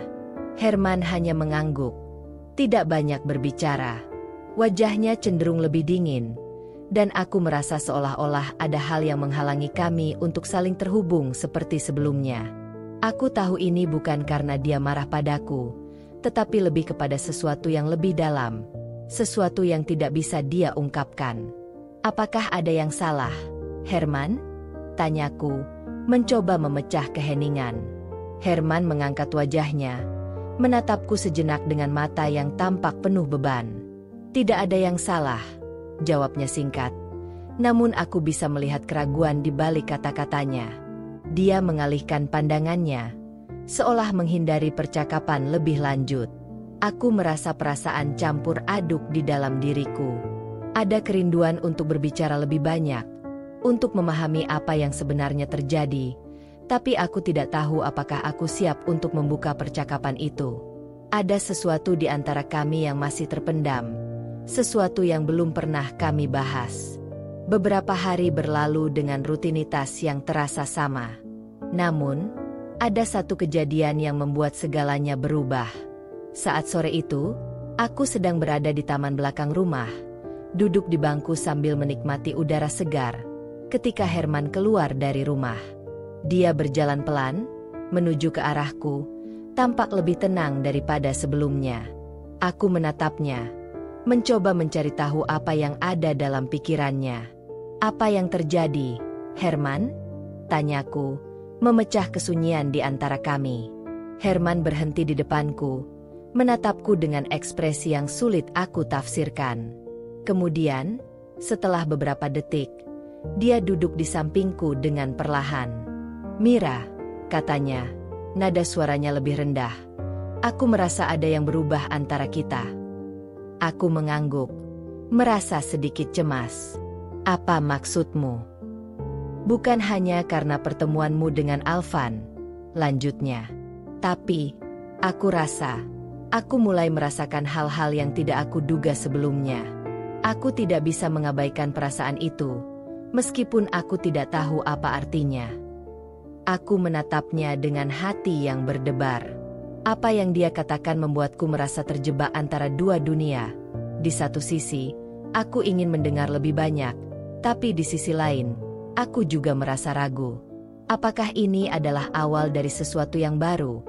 Herman hanya mengangguk, tidak banyak berbicara. Wajahnya cenderung lebih dingin. Dan aku merasa seolah-olah ada hal yang menghalangi kami untuk saling terhubung seperti sebelumnya. Aku tahu ini bukan karena dia marah padaku, tetapi lebih kepada sesuatu yang lebih dalam, sesuatu yang tidak bisa dia ungkapkan. "Apakah ada yang salah, Herman?" tanyaku, mencoba memecah keheningan. Herman mengangkat wajahnya, menatapku sejenak dengan mata yang tampak penuh beban. "Tidak ada yang salah," jawabnya singkat. Namun aku bisa melihat keraguan di balik kata-katanya. Dia mengalihkan pandangannya, seolah menghindari percakapan lebih lanjut. Aku merasa perasaan campur aduk di dalam diriku. Ada kerinduan untuk berbicara lebih banyak, untuk memahami apa yang sebenarnya terjadi, tapi aku tidak tahu apakah aku siap untuk membuka percakapan itu. Ada sesuatu di antara kami yang masih terpendam, sesuatu yang belum pernah kami bahas. Beberapa hari berlalu dengan rutinitas yang terasa sama. Namun, Ada satu kejadian yang membuat segalanya berubah. Saat sore itu, aku sedang berada di taman belakang rumah, duduk di bangku sambil menikmati udara segar, ketika Herman keluar dari rumah. Dia berjalan pelan, menuju ke arahku, tampak lebih tenang daripada sebelumnya. Aku menatapnya, mencoba mencari tahu apa yang ada dalam pikirannya. "Apa yang terjadi, Herman?" tanyaku, memecah kesunyian di antara kami. Herman berhenti di depanku, menatapku dengan ekspresi yang sulit aku tafsirkan. Kemudian, setelah beberapa detik, dia duduk di sampingku dengan perlahan. "Mira," katanya, nada suaranya lebih rendah. "Aku merasa ada yang berubah antara kita." Aku mengangguk, merasa sedikit cemas. "Apa maksudmu?" "Bukan hanya karena pertemuanmu dengan Alvan," lanjutnya. "Tapi, aku rasa, aku mulai merasakan hal-hal yang tidak aku duga sebelumnya. Aku tidak bisa mengabaikan perasaan itu, meskipun aku tidak tahu apa artinya." Aku menatapnya dengan hati yang berdebar. Apa yang dia katakan membuatku merasa terjebak antara dua dunia. Di satu sisi, aku ingin mendengar lebih banyak, tapi di sisi lain, aku juga merasa ragu. Apakah ini adalah awal dari sesuatu yang baru?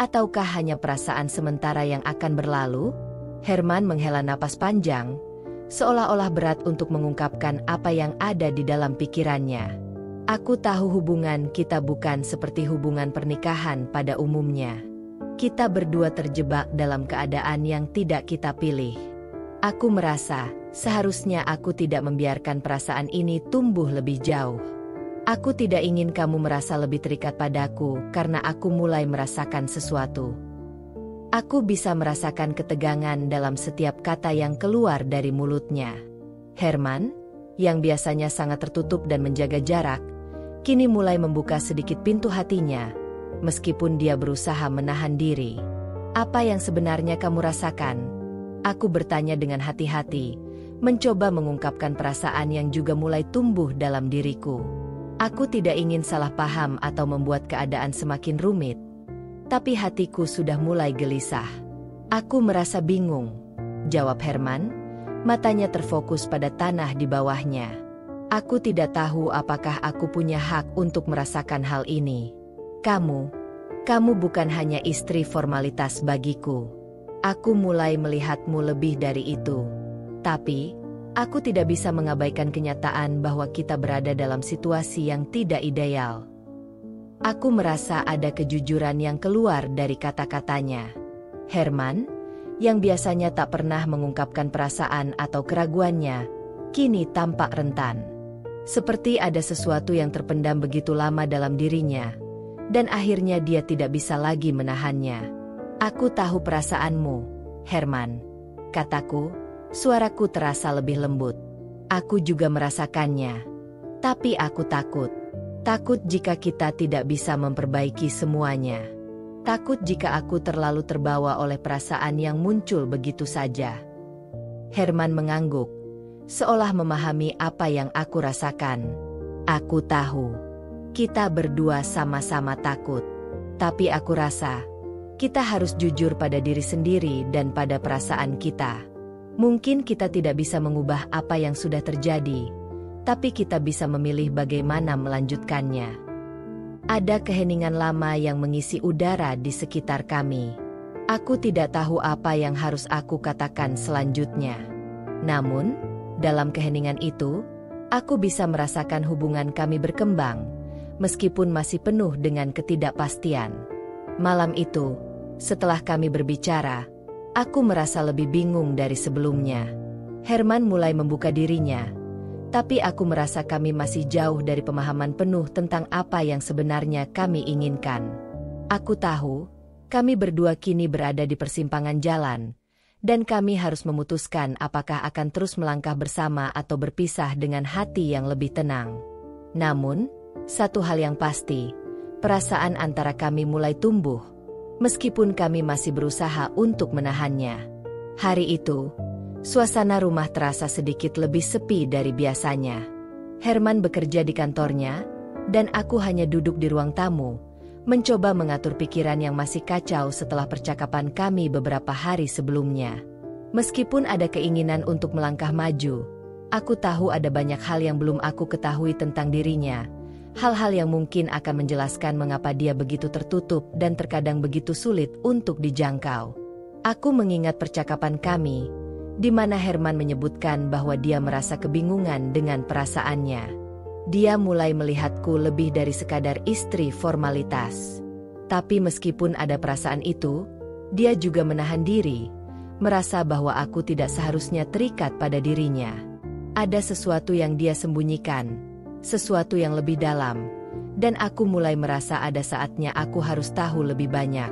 Ataukah hanya perasaan sementara yang akan berlalu? Herman menghela napas panjang, seolah-olah berat untuk mengungkapkan apa yang ada di dalam pikirannya. Aku tahu hubungan kita bukan seperti hubungan pernikahan pada umumnya. Kita berdua terjebak dalam keadaan yang tidak kita pilih. Aku merasa, seharusnya aku tidak membiarkan perasaan ini tumbuh lebih jauh. Aku tidak ingin kamu merasa lebih terikat padaku karena aku mulai merasakan sesuatu. Aku bisa merasakan ketegangan dalam setiap kata yang keluar dari mulutnya. Herman, yang biasanya sangat tertutup dan menjaga jarak, kini mulai membuka sedikit pintu hatinya, meskipun dia berusaha menahan diri. "Apa yang sebenarnya kamu rasakan?" Aku bertanya dengan hati-hati, mencoba mengungkapkan perasaan yang juga mulai tumbuh dalam diriku. Aku tidak ingin salah paham atau membuat keadaan semakin rumit, tapi hatiku sudah mulai gelisah. "Aku merasa bingung," jawab Herman, matanya terfokus pada tanah di bawahnya. "Aku tidak tahu apakah aku punya hak untuk merasakan hal ini. Kamu bukan hanya istri formalitas bagiku. Aku mulai melihatmu lebih dari itu. Tapi, aku tidak bisa mengabaikan kenyataan bahwa kita berada dalam situasi yang tidak ideal." Aku merasa ada kejujuran yang keluar dari kata-katanya. Herman, yang biasanya tak pernah mengungkapkan perasaan atau keraguannya, kini tampak rentan. Seperti ada sesuatu yang terpendam begitu lama dalam dirinya, dan akhirnya dia tidak bisa lagi menahannya. "Aku tahu perasaanmu, Herman," kataku, suaraku terasa lebih lembut. "Aku juga merasakannya. Tapi aku takut. Takut jika kita tidak bisa memperbaiki semuanya. Takut jika aku terlalu terbawa oleh perasaan yang muncul begitu saja." Herman mengangguk, seolah memahami apa yang aku rasakan. "Aku tahu. Kita berdua sama-sama takut. Tapi aku rasa, kita harus jujur pada diri sendiri dan pada perasaan kita. Mungkin kita tidak bisa mengubah apa yang sudah terjadi, tapi kita bisa memilih bagaimana melanjutkannya." Ada keheningan lama yang mengisi udara di sekitar kami. Aku tidak tahu apa yang harus aku katakan selanjutnya. Namun, dalam keheningan itu, aku bisa merasakan hubungan kami berkembang, meskipun masih penuh dengan ketidakpastian. Malam itu, setelah kami berbicara, aku merasa lebih bingung dari sebelumnya. Herman mulai membuka dirinya, tapi aku merasa kami masih jauh dari pemahaman penuh tentang apa yang sebenarnya kami inginkan. Aku tahu, kami berdua kini berada di persimpangan jalan, dan kami harus memutuskan apakah akan terus melangkah bersama atau berpisah dengan hati yang lebih tenang. Namun, satu hal yang pasti, perasaan antara kami mulai tumbuh, meskipun kami masih berusaha untuk menahannya. Hari itu, suasana rumah terasa sedikit lebih sepi dari biasanya. Herman bekerja di kantornya, dan aku hanya duduk di ruang tamu, mencoba mengatur pikiran yang masih kacau setelah percakapan kami beberapa hari sebelumnya. Meskipun ada keinginan untuk melangkah maju, aku tahu ada banyak hal yang belum aku ketahui tentang dirinya. Hal-hal yang mungkin akan menjelaskan mengapa dia begitu tertutup dan terkadang begitu sulit untuk dijangkau. Aku mengingat percakapan kami, di mana Herman menyebutkan bahwa dia merasa kebingungan dengan perasaannya. Dia mulai melihatku lebih dari sekadar istri formalitas. Tapi meskipun ada perasaan itu, dia juga menahan diri, merasa bahwa aku tidak seharusnya terikat pada dirinya. Ada sesuatu yang dia sembunyikan, sesuatu yang lebih dalam, dan aku mulai merasa ada saatnya aku harus tahu lebih banyak.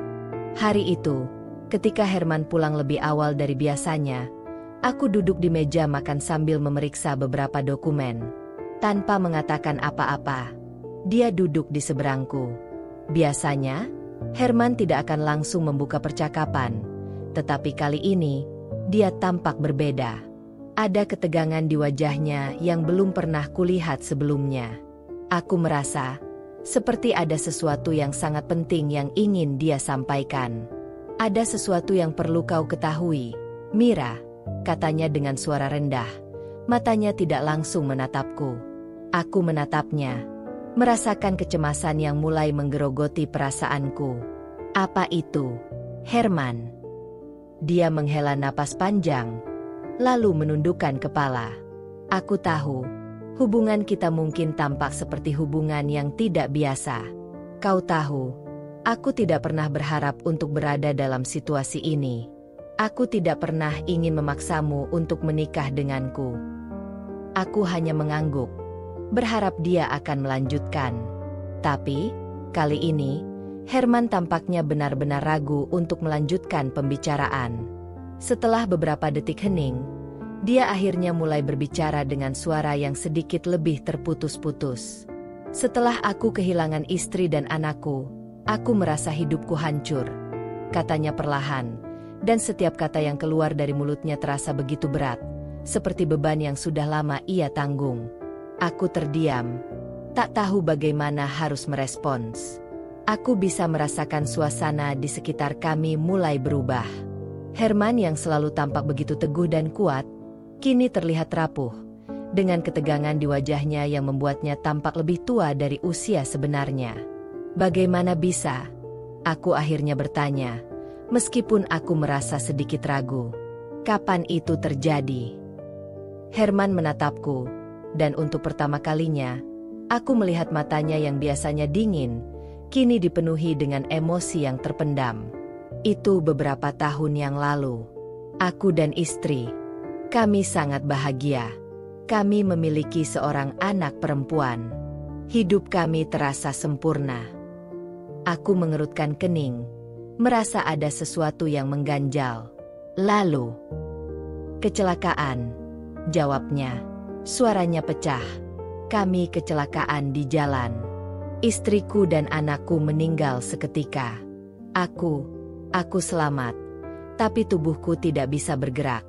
Hari itu, ketika Herman pulang lebih awal dari biasanya, aku duduk di meja makan sambil memeriksa beberapa dokumen. Tanpa mengatakan apa-apa, dia duduk di seberangku. Biasanya, Herman tidak akan langsung membuka percakapan, tetapi kali ini, dia tampak berbeda. Ada ketegangan di wajahnya yang belum pernah kulihat sebelumnya. Aku merasa seperti ada sesuatu yang sangat penting yang ingin dia sampaikan. Ada sesuatu yang perlu kau ketahui, Mira, katanya dengan suara rendah. Matanya tidak langsung menatapku. Aku menatapnya, merasakan kecemasan yang mulai menggerogoti perasaanku. Apa itu, Herman? Dia menghela napas panjang, lalu menundukkan kepala. Aku tahu, hubungan kita mungkin tampak seperti hubungan yang tidak biasa. Kau tahu, aku tidak pernah berharap untuk berada dalam situasi ini. Aku tidak pernah ingin memaksamu untuk menikah denganku. Aku hanya mengangguk, berharap dia akan melanjutkan. Tapi, kali ini, Herman tampaknya benar-benar ragu untuk melanjutkan pembicaraan. Setelah beberapa detik hening, dia akhirnya mulai berbicara dengan suara yang sedikit lebih terputus-putus. Setelah aku kehilangan istri dan anakku, aku merasa hidupku hancur, katanya perlahan, dan setiap kata yang keluar dari mulutnya terasa begitu berat, seperti beban yang sudah lama ia tanggung. Aku terdiam, tak tahu bagaimana harus merespons. Aku bisa merasakan suasana di sekitar kami mulai berubah. Herman yang selalu tampak begitu teguh dan kuat, kini terlihat rapuh, dengan ketegangan di wajahnya yang membuatnya tampak lebih tua dari usia sebenarnya. Bagaimana bisa? Aku akhirnya bertanya, meskipun aku merasa sedikit ragu. Kapan itu terjadi? Herman menatapku, dan untuk pertama kalinya, aku melihat matanya yang biasanya dingin, kini dipenuhi dengan emosi yang terpendam. Itu beberapa tahun yang lalu. Aku dan istri, kami sangat bahagia. Kami memiliki seorang anak perempuan. Hidup kami terasa sempurna. Aku mengerutkan kening, merasa ada sesuatu yang mengganjal. Lalu, kecelakaan, jawabnya. Suaranya pecah. Kami kecelakaan di jalan. Istriku dan anakku meninggal seketika. Aku selamat, tapi tubuhku tidak bisa bergerak.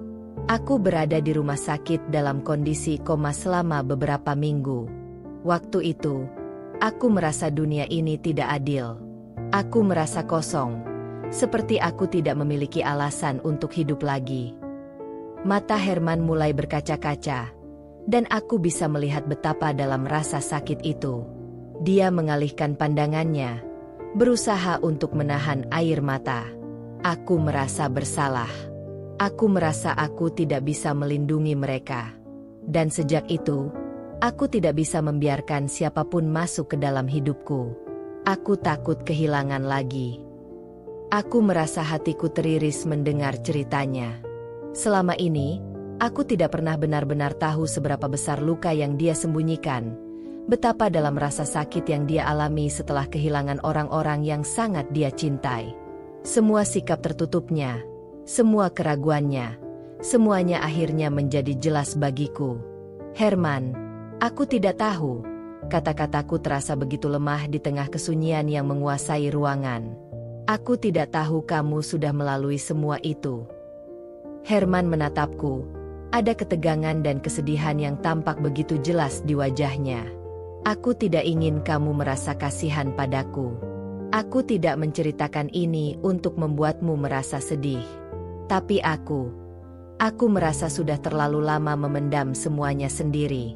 Aku berada di rumah sakit dalam kondisi koma selama beberapa minggu. Waktu itu, aku merasa dunia ini tidak adil. Aku merasa kosong, seperti aku tidak memiliki alasan untuk hidup lagi. Mata Herman mulai berkaca-kaca, dan aku bisa melihat betapa dalam rasa sakit itu. Dia mengalihkan pandangannya, berusaha untuk menahan air mata. Aku merasa bersalah. Aku merasa aku tidak bisa melindungi mereka. Dan sejak itu, aku tidak bisa membiarkan siapapun masuk ke dalam hidupku. Aku takut kehilangan lagi. Aku merasa hatiku teriris mendengar ceritanya. Selama ini, aku tidak pernah benar-benar tahu seberapa besar luka yang dia sembunyikan, betapa dalam rasa sakit yang dia alami setelah kehilangan orang-orang yang sangat dia cintai. Semua sikap tertutupnya, semua keraguannya, semuanya akhirnya menjadi jelas bagiku. Herman, aku tidak tahu. Kata-kataku terasa begitu lemah di tengah kesunyian yang menguasai ruangan. Aku tidak tahu kamu sudah melalui semua itu. Herman menatapku. Ada ketegangan dan kesedihan yang tampak begitu jelas di wajahnya. Aku tidak ingin kamu merasa kasihan padaku. Aku tidak menceritakan ini untuk membuatmu merasa sedih. Tapi aku merasa sudah terlalu lama memendam semuanya sendiri.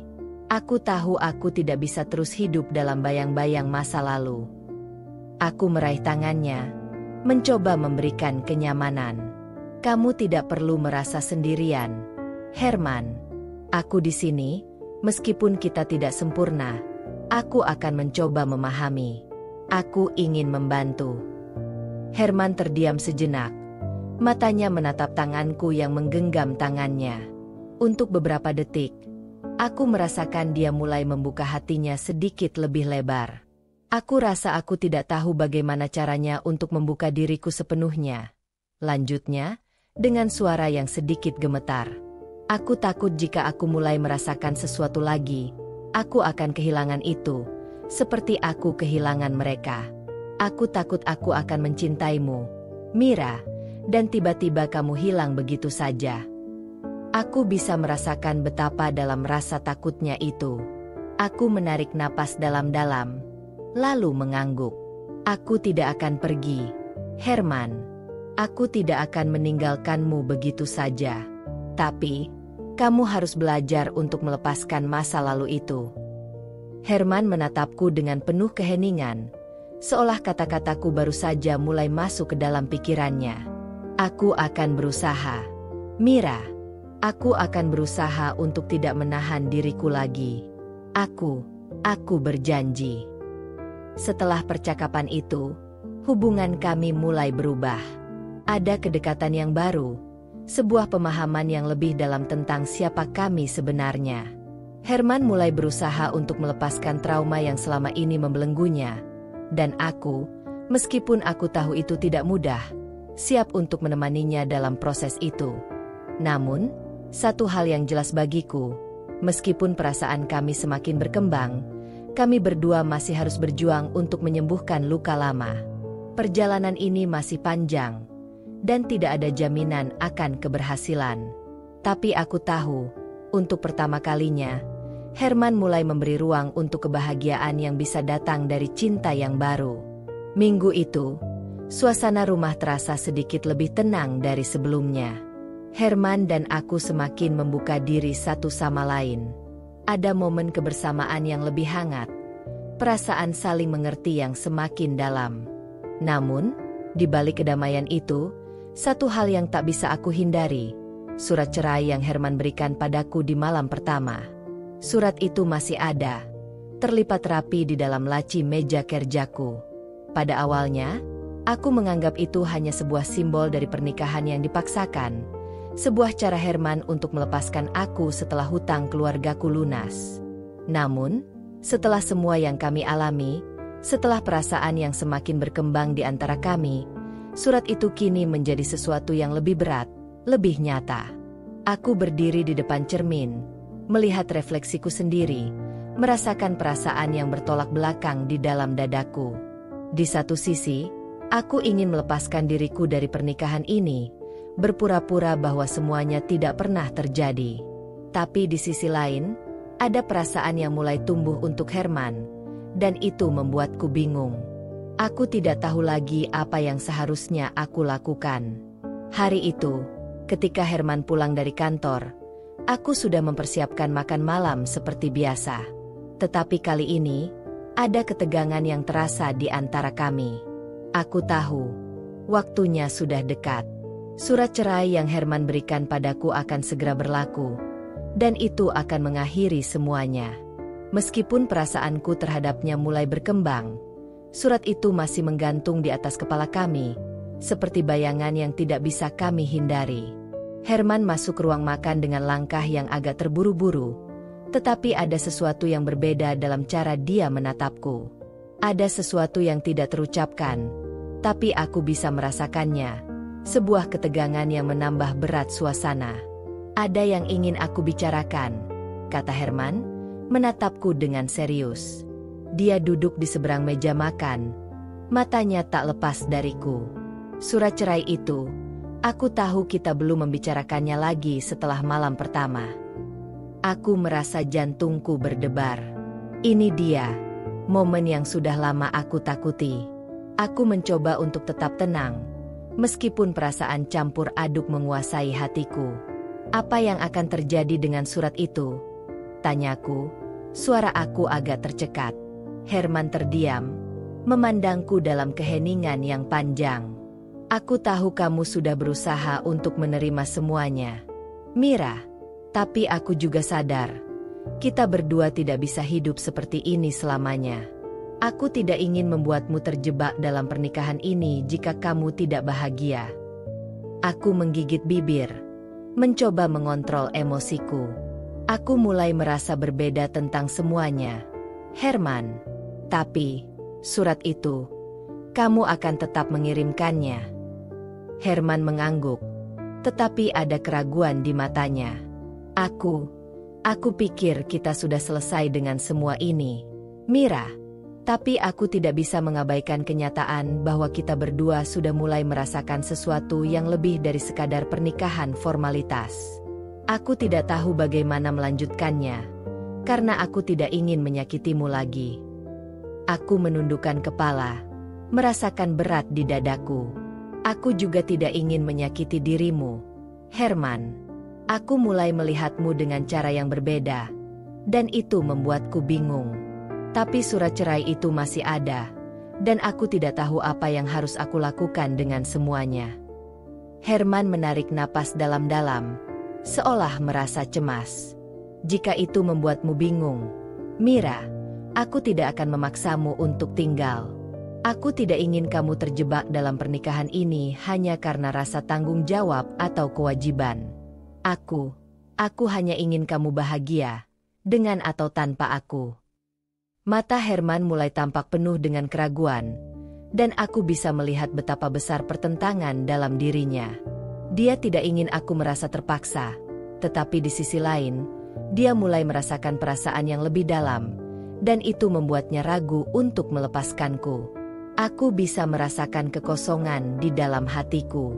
Aku tahu aku tidak bisa terus hidup dalam bayang-bayang masa lalu. Aku meraih tangannya, mencoba memberikan kenyamanan. Kamu tidak perlu merasa sendirian, Herman. Aku di sini, meskipun kita tidak sempurna. Aku akan mencoba memahami. Aku ingin membantu. Herman terdiam sejenak. Matanya menatap tanganku yang menggenggam tangannya. Untuk beberapa detik, aku merasakan dia mulai membuka hatinya sedikit lebih lebar. Aku rasa aku tidak tahu bagaimana caranya untuk membuka diriku sepenuhnya. Lanjutnya, dengan suara yang sedikit gemetar. Aku takut jika aku mulai merasakan sesuatu lagi, aku akan kehilangan itu, seperti aku kehilangan mereka. Aku takut aku akan mencintaimu, Mira, dan tiba-tiba kamu hilang begitu saja. Aku bisa merasakan betapa dalam rasa takutnya itu. Aku menarik napas dalam-dalam, lalu mengangguk. Aku tidak akan pergi, Herman. Aku tidak akan meninggalkanmu begitu saja. Tapi kamu harus belajar untuk melepaskan masa lalu itu. Herman menatapku dengan penuh keheningan, seolah kata-kataku baru saja mulai masuk ke dalam pikirannya. Aku akan berusaha, Mira. Aku akan berusaha untuk tidak menahan diriku lagi. Aku berjanji. Setelah percakapan itu, hubungan kami mulai berubah. Ada kedekatan yang baru, sebuah pemahaman yang lebih dalam tentang siapa kami sebenarnya. Herman mulai berusaha untuk melepaskan trauma yang selama ini membelenggunya. Dan aku, meskipun aku tahu itu tidak mudah, siap untuk menemaninya dalam proses itu. Namun, satu hal yang jelas bagiku, meskipun perasaan kami semakin berkembang, kami berdua masih harus berjuang untuk menyembuhkan luka lama. Perjalanan ini masih panjang, dan tidak ada jaminan akan keberhasilan. Tapi aku tahu, untuk pertama kalinya, Herman mulai memberi ruang untuk kebahagiaan yang bisa datang dari cinta yang baru. Minggu itu, suasana rumah terasa sedikit lebih tenang dari sebelumnya. Herman dan aku semakin membuka diri satu sama lain. Ada momen kebersamaan yang lebih hangat, perasaan saling mengerti yang semakin dalam. Namun, di balik kedamaian itu, satu hal yang tak bisa aku hindari, surat cerai yang Herman berikan padaku di malam pertama. Surat itu masih ada, terlipat rapi di dalam laci meja kerjaku. Pada awalnya, aku menganggap itu hanya sebuah simbol dari pernikahan yang dipaksakan, sebuah cara Herman untuk melepaskan aku setelah hutang keluargaku lunas. Namun, setelah semua yang kami alami, setelah perasaan yang semakin berkembang di antara kami, surat itu kini menjadi sesuatu yang lebih berat, lebih nyata. Aku berdiri di depan cermin, melihat refleksiku sendiri, merasakan perasaan yang bertolak belakang di dalam dadaku. Di satu sisi, aku ingin melepaskan diriku dari pernikahan ini, berpura-pura bahwa semuanya tidak pernah terjadi. Tapi di sisi lain, ada perasaan yang mulai tumbuh untuk Herman, dan itu membuatku bingung. Aku tidak tahu lagi apa yang seharusnya aku lakukan. Hari itu, ketika Herman pulang dari kantor, aku sudah mempersiapkan makan malam seperti biasa. Tetapi kali ini, ada ketegangan yang terasa di antara kami. Aku tahu, waktunya sudah dekat. Surat cerai yang Herman berikan padaku akan segera berlaku, dan itu akan mengakhiri semuanya. Meskipun perasaanku terhadapnya mulai berkembang, surat itu masih menggantung di atas kepala kami, seperti bayangan yang tidak bisa kami hindari. Herman masuk ruang makan dengan langkah yang agak terburu-buru, tetapi ada sesuatu yang berbeda dalam cara dia menatapku. Ada sesuatu yang tidak terucapkan, tapi aku bisa merasakannya, sebuah ketegangan yang menambah berat suasana. Ada yang ingin aku bicarakan, kata Herman, menatapku dengan serius. Dia duduk di seberang meja makan, matanya tak lepas dariku. Surat cerai itu, aku tahu kita belum membicarakannya lagi setelah malam pertama. Aku merasa jantungku berdebar. Ini dia, momen yang sudah lama aku takuti. Aku mencoba untuk tetap tenang, meskipun perasaan campur aduk menguasai hatiku. Apa yang akan terjadi dengan surat itu? Tanyaku, suara aku agak tercekat. Herman terdiam, memandangku dalam keheningan yang panjang. Aku tahu kamu sudah berusaha untuk menerima semuanya, Mira. Tapi aku juga sadar, kita berdua tidak bisa hidup seperti ini selamanya. Aku tidak ingin membuatmu terjebak dalam pernikahan ini jika kamu tidak bahagia. Aku menggigit bibir, mencoba mengontrol emosiku. Aku mulai merasa berbeda tentang semuanya, Herman. Tapi, surat itu, kamu akan tetap mengirimkannya. Herman mengangguk, tetapi ada keraguan di matanya. Aku pikir kita sudah selesai dengan semua ini, Mira. Tapi aku tidak bisa mengabaikan kenyataan bahwa kita berdua sudah mulai merasakan sesuatu yang lebih dari sekadar pernikahan formalitas. Aku tidak tahu bagaimana melanjutkannya, karena aku tidak ingin menyakitimu lagi. Aku menundukkan kepala, merasakan berat di dadaku. Aku juga tidak ingin menyakiti dirimu, Herman. Aku mulai melihatmu dengan cara yang berbeda, dan itu membuatku bingung. Tapi surat cerai itu masih ada, dan aku tidak tahu apa yang harus aku lakukan dengan semuanya. Herman menarik napas dalam-dalam, seolah merasa cemas. Jika itu membuatmu bingung, Mira, aku tidak akan memaksamu untuk tinggal. Aku tidak ingin kamu terjebak dalam pernikahan ini hanya karena rasa tanggung jawab atau kewajiban. Aku hanya ingin kamu bahagia, dengan atau tanpa aku. Mata Herman mulai tampak penuh dengan keraguan, dan aku bisa melihat betapa besar pertentangan dalam dirinya. Dia tidak ingin aku merasa terpaksa, tetapi di sisi lain, dia mulai merasakan perasaan yang lebih dalam, dan itu membuatnya ragu untuk melepaskanku. Aku bisa merasakan kekosongan di dalam hatiku.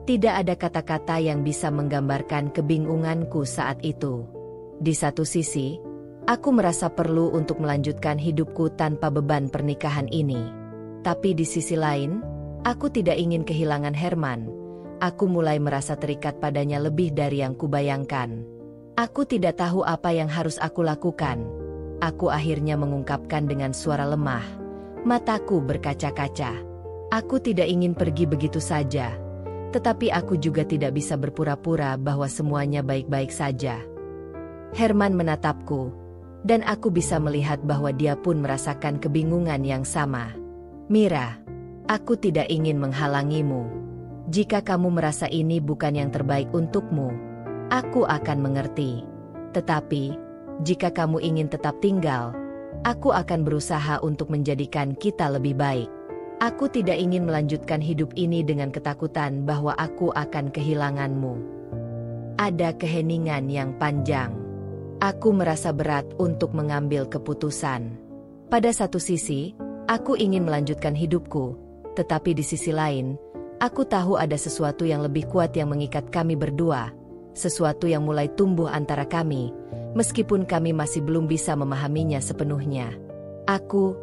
Tidak ada kata-kata yang bisa menggambarkan kebingunganku saat itu. Di satu sisi, aku merasa perlu untuk melanjutkan hidupku tanpa beban pernikahan ini. Tapi di sisi lain, aku tidak ingin kehilangan Herman. Aku mulai merasa terikat padanya lebih dari yang kubayangkan. Aku tidak tahu apa yang harus aku lakukan. Aku akhirnya mengungkapkan dengan suara lemah. Mataku berkaca-kaca. Aku tidak ingin pergi begitu saja. Tetapi aku juga tidak bisa berpura-pura bahwa semuanya baik-baik saja. Herman menatapku, dan aku bisa melihat bahwa dia pun merasakan kebingungan yang sama. Mira, aku tidak ingin menghalangimu. Jika kamu merasa ini bukan yang terbaik untukmu, aku akan mengerti. Tetapi, jika kamu ingin tetap tinggal, aku akan berusaha untuk menjadikan kita lebih baik. Aku tidak ingin melanjutkan hidup ini dengan ketakutan bahwa aku akan kehilanganmu. Ada keheningan yang panjang. Aku merasa berat untuk mengambil keputusan. Pada satu sisi, aku ingin melanjutkan hidupku, tetapi di sisi lain, aku tahu ada sesuatu yang lebih kuat yang mengikat kami berdua, sesuatu yang mulai tumbuh antara kami, meskipun kami masih belum bisa memahaminya sepenuhnya. Aku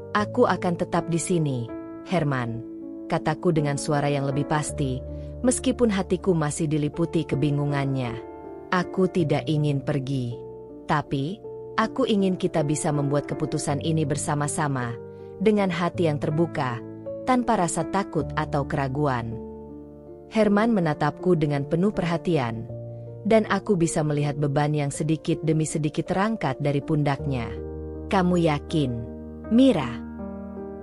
akan tetap di sini, Herman, kataku dengan suara yang lebih pasti, meskipun hatiku masih diliputi kebingungannya. Aku tidak ingin pergi. Tapi, aku ingin kita bisa membuat keputusan ini bersama-sama, dengan hati yang terbuka, tanpa rasa takut atau keraguan. Herman menatapku dengan penuh perhatian, dan aku bisa melihat beban yang sedikit demi sedikit terangkat dari pundaknya. Kamu yakin, Mira?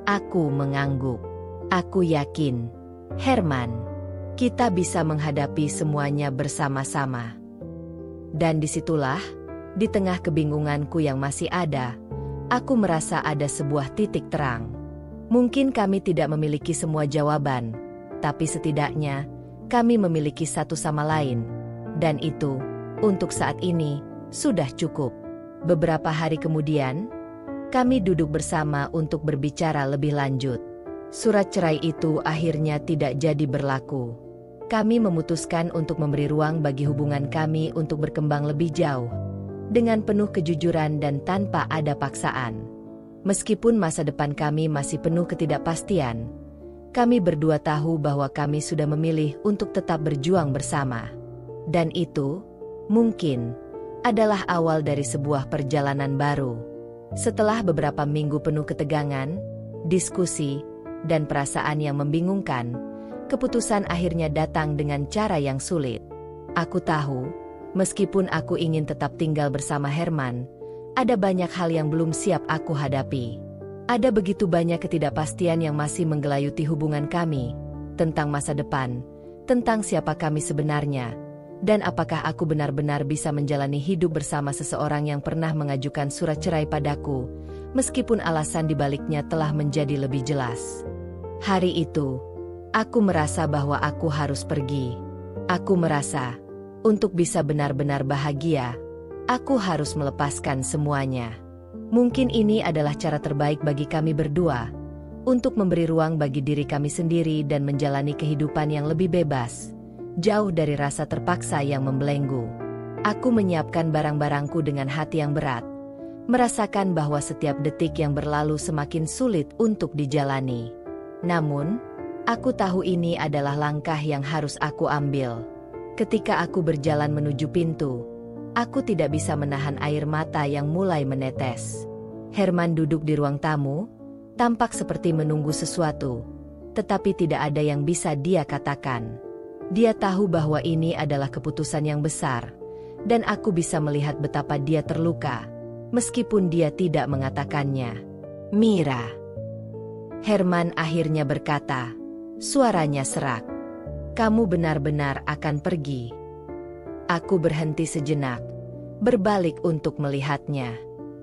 Aku mengangguk. Aku yakin, Herman, kita bisa menghadapi semuanya bersama-sama. Dan disitulah, di tengah kebingunganku yang masih ada, aku merasa ada sebuah titik terang. Mungkin kami tidak memiliki semua jawaban, tapi setidaknya, kami memiliki satu sama lain. Dan itu, untuk saat ini, sudah cukup. Beberapa hari kemudian, kami duduk bersama untuk berbicara lebih lanjut. Surat cerai itu akhirnya tidak jadi berlaku. Kami memutuskan untuk memberi ruang bagi hubungan kami untuk berkembang lebih jauh, dengan penuh kejujuran dan tanpa ada paksaan. Meskipun masa depan kami masih penuh ketidakpastian, Kami berdua tahu bahwa kami sudah memilih untuk tetap berjuang bersama. Dan itu, mungkin, adalah awal dari sebuah perjalanan baru. Setelah beberapa minggu penuh ketegangan, diskusi, dan perasaan yang membingungkan, keputusan akhirnya datang dengan cara yang sulit. Aku tahu, meskipun aku ingin tetap tinggal bersama Herman, ada banyak hal yang belum siap aku hadapi. Ada begitu banyak ketidakpastian yang masih menggelayuti hubungan kami, tentang masa depan, tentang siapa kami sebenarnya, dan apakah aku benar-benar bisa menjalani hidup bersama seseorang yang pernah mengajukan surat cerai padaku, meskipun alasan dibaliknya telah menjadi lebih jelas. Hari itu, aku merasa bahwa aku harus pergi. Aku merasa, untuk bisa benar-benar bahagia, aku harus melepaskan semuanya. Mungkin ini adalah cara terbaik bagi kami berdua, untuk memberi ruang bagi diri kami sendiri dan menjalani kehidupan yang lebih bebas, jauh dari rasa terpaksa yang membelenggu. Aku menyiapkan barang-barangku dengan hati yang berat, merasakan bahwa setiap detik yang berlalu semakin sulit untuk dijalani. Namun, aku tahu ini adalah langkah yang harus aku ambil. Ketika aku berjalan menuju pintu, aku tidak bisa menahan air mata yang mulai menetes. Herman duduk di ruang tamu, tampak seperti menunggu sesuatu, tetapi tidak ada yang bisa dia katakan. Dia tahu bahwa ini adalah keputusan yang besar, dan aku bisa melihat betapa dia terluka, meskipun dia tidak mengatakannya. "Mira," Herman akhirnya berkata, suaranya serak. "Kamu benar-benar akan pergi?" Aku berhenti sejenak, berbalik untuk melihatnya.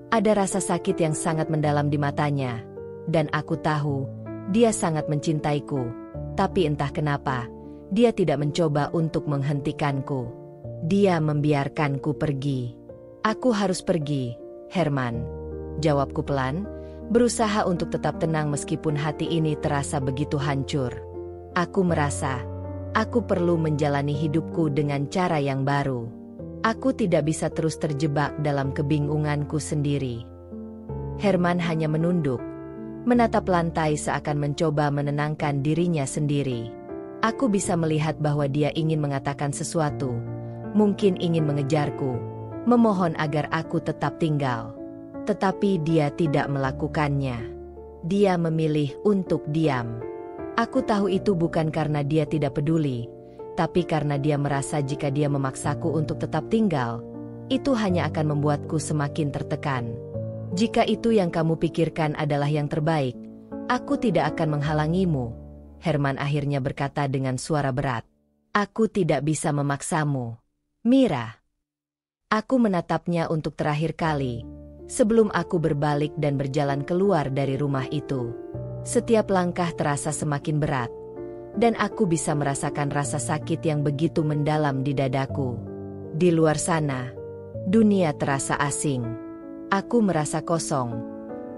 Ada rasa sakit yang sangat mendalam di matanya, dan aku tahu, dia sangat mencintaiku, tapi entah kenapa, dia tidak mencoba untuk menghentikanku. Dia membiarkanku pergi. "Aku harus pergi, Herman," jawabku pelan, berusaha untuk tetap tenang meskipun hati ini terasa begitu hancur. Aku merasa, aku perlu menjalani hidupku dengan cara yang baru. Aku tidak bisa terus terjebak dalam kebingunganku sendiri. Herman hanya menunduk, menatap lantai seakan mencoba menenangkan dirinya sendiri. Aku bisa melihat bahwa dia ingin mengatakan sesuatu, mungkin ingin mengejarku, memohon agar aku tetap tinggal. Tetapi dia tidak melakukannya. Dia memilih untuk diam. Aku tahu itu bukan karena dia tidak peduli, tapi karena dia merasa jika dia memaksaku untuk tetap tinggal, itu hanya akan membuatku semakin tertekan. "Jika itu yang kamu pikirkan adalah yang terbaik, aku tidak akan menghalangimu," Herman akhirnya berkata dengan suara berat. "Aku tidak bisa memaksamu, Mira." Aku menatapnya untuk terakhir kali, sebelum aku berbalik dan berjalan keluar dari rumah itu. Setiap langkah terasa semakin berat, dan aku bisa merasakan rasa sakit yang begitu mendalam di dadaku. Di luar sana, dunia terasa asing. Aku merasa kosong,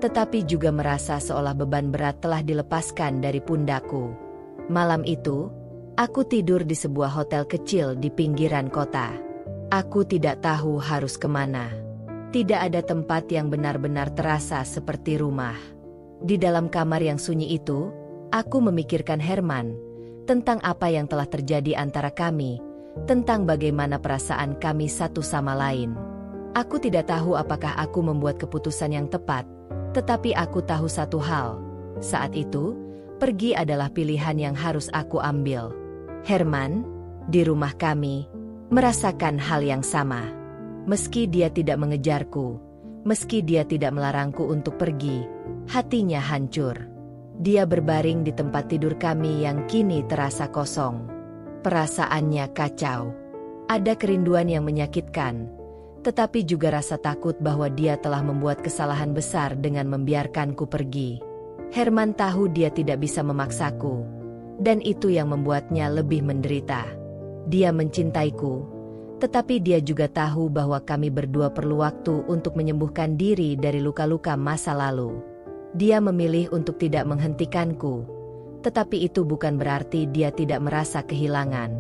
tetapi juga merasa seolah beban berat telah dilepaskan dari pundakku. Malam itu, aku tidur di sebuah hotel kecil di pinggiran kota. Aku tidak tahu harus kemana. Tidak ada tempat yang benar-benar terasa seperti rumah. Di dalam kamar yang sunyi itu, aku memikirkan Herman, tentang apa yang telah terjadi antara kami, tentang bagaimana perasaan kami satu sama lain. Aku tidak tahu apakah aku membuat keputusan yang tepat, tetapi aku tahu satu hal. Saat itu, pergi adalah pilihan yang harus aku ambil. Herman, di rumah kami, merasakan hal yang sama. Meski dia tidak mengejarku, meski dia tidak melarangku untuk pergi, hatinya hancur. Dia berbaring di tempat tidur kami yang kini terasa kosong. Perasaannya kacau. Ada kerinduan yang menyakitkan, tetapi juga rasa takut bahwa dia telah membuat kesalahan besar dengan membiarkanku pergi. Herman tahu dia tidak bisa memaksaku, dan itu yang membuatnya lebih menderita. Dia mencintaiku, tetapi dia juga tahu bahwa kami berdua perlu waktu untuk menyembuhkan diri dari luka-luka masa lalu. Dia memilih untuk tidak menghentikanku, tetapi itu bukan berarti dia tidak merasa kehilangan.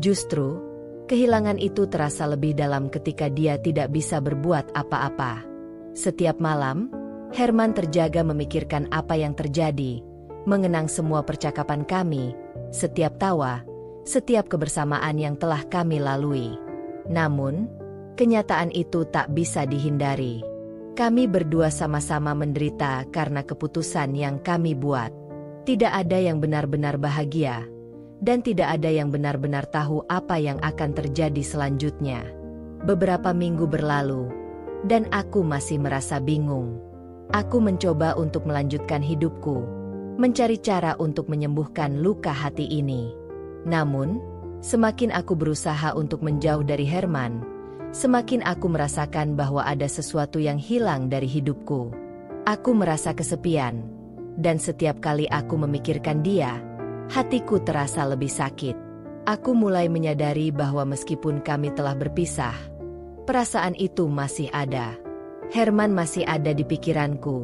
Justru, kehilangan itu terasa lebih dalam ketika dia tidak bisa berbuat apa-apa. Setiap malam, Herman terjaga memikirkan apa yang terjadi, mengenang semua percakapan kami, setiap tawa, setiap kebersamaan yang telah kami lalui. Namun, kenyataan itu tak bisa dihindari. Kami berdua sama-sama menderita karena keputusan yang kami buat. Tidak ada yang benar-benar bahagia, dan tidak ada yang benar-benar tahu apa yang akan terjadi selanjutnya. Beberapa minggu berlalu, dan aku masih merasa bingung. Aku mencoba untuk melanjutkan hidupku, mencari cara untuk menyembuhkan luka hati ini. Namun, semakin aku berusaha untuk menjauh dari Herman, semakin aku merasakan bahwa ada sesuatu yang hilang dari hidupku. Aku merasa kesepian, dan setiap kali aku memikirkan dia, hatiku terasa lebih sakit. Aku mulai menyadari bahwa meskipun kami telah berpisah, perasaan itu masih ada. Herman masih ada di pikiranku,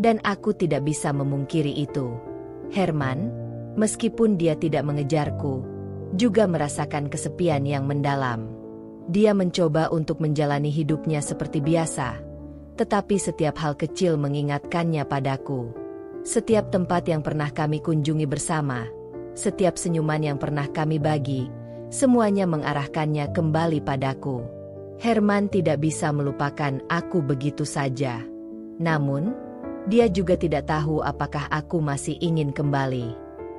dan aku tidak bisa memungkiri itu. Herman, meskipun dia tidak mengejarku, juga merasakan kesepian yang mendalam. Dia mencoba untuk menjalani hidupnya seperti biasa, tetapi setiap hal kecil mengingatkannya padaku. Setiap tempat yang pernah kami kunjungi bersama, setiap senyuman yang pernah kami bagi, semuanya mengarahkannya kembali padaku. Herman tidak bisa melupakan aku begitu saja. Namun, dia juga tidak tahu apakah aku masih ingin kembali.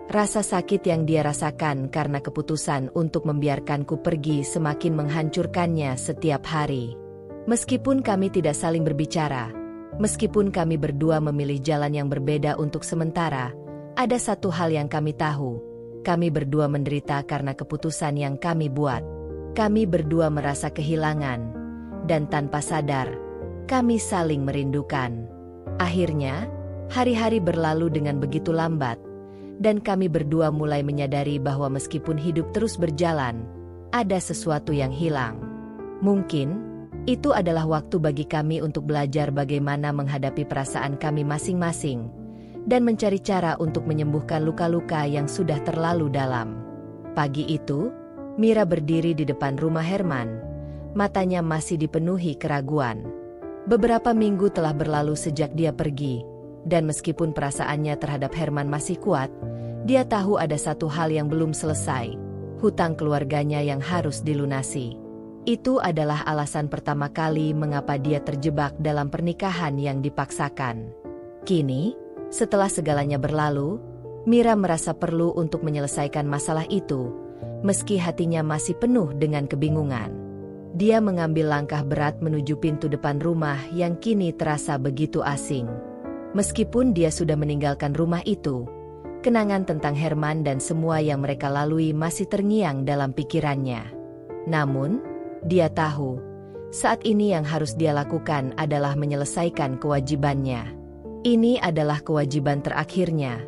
Rasa sakit yang dia rasakan karena keputusan untuk membiarkanku pergi semakin menghancurkannya setiap hari. Meskipun kami tidak saling berbicara, meskipun kami berdua memilih jalan yang berbeda untuk sementara, ada satu hal yang kami tahu. Kami berdua menderita karena keputusan yang kami buat. Kami berdua merasa kehilangan, dan tanpa sadar, kami saling merindukan. Akhirnya, hari-hari berlalu dengan begitu lambat, dan kami berdua mulai menyadari bahwa meskipun hidup terus berjalan, ada sesuatu yang hilang. Mungkin, itu adalah waktu bagi kami untuk belajar bagaimana menghadapi perasaan kami masing-masing, dan mencari cara untuk menyembuhkan luka-luka yang sudah terlalu dalam. Pagi itu, Mira berdiri di depan rumah Herman, matanya masih dipenuhi keraguan. Beberapa minggu telah berlalu sejak dia pergi, dan meskipun perasaannya terhadap Herman masih kuat, dia tahu ada satu hal yang belum selesai, hutang keluarganya yang harus dilunasi. Itu adalah alasan pertama kali mengapa dia terjebak dalam pernikahan yang dipaksakan. Kini, setelah segalanya berlalu, Mira merasa perlu untuk menyelesaikan masalah itu, meski hatinya masih penuh dengan kebingungan. Dia mengambil langkah berat menuju pintu depan rumah yang kini terasa begitu asing. Meskipun dia sudah meninggalkan rumah itu, kenangan tentang Herman dan semua yang mereka lalui masih terngiang dalam pikirannya. Namun, dia tahu, saat ini yang harus dia lakukan adalah menyelesaikan kewajibannya. Ini adalah kewajiban terakhirnya,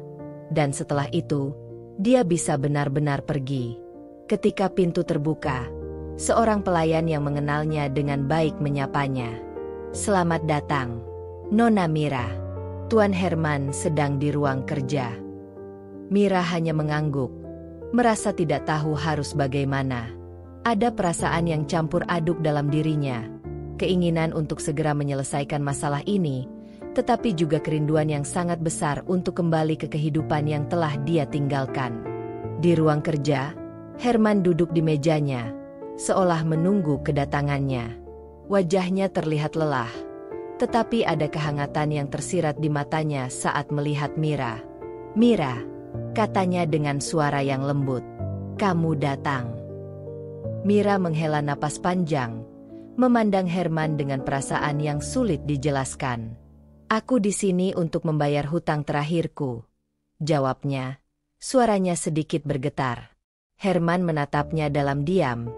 dan setelah itu, dia bisa benar-benar pergi. Ketika pintu terbuka, seorang pelayan yang mengenalnya dengan baik menyapanya. "Selamat datang, Nona Mira. Tuan Herman sedang di ruang kerja." Mira hanya mengangguk, merasa tidak tahu harus bagaimana. Ada perasaan yang campur aduk dalam dirinya, keinginan untuk segera menyelesaikan masalah ini, tetapi juga kerinduan yang sangat besar untuk kembali ke kehidupan yang telah dia tinggalkan. Di ruang kerja, Herman duduk di mejanya, seolah menunggu kedatangannya. Wajahnya terlihat lelah, tetapi ada kehangatan yang tersirat di matanya saat melihat Mira. "Mira," katanya dengan suara yang lembut, "kamu datang." Mira menghela napas panjang, memandang Herman dengan perasaan yang sulit dijelaskan. "Aku di sini untuk membayar hutang terakhirku," jawabnya, suaranya sedikit bergetar. Herman menatapnya dalam diam,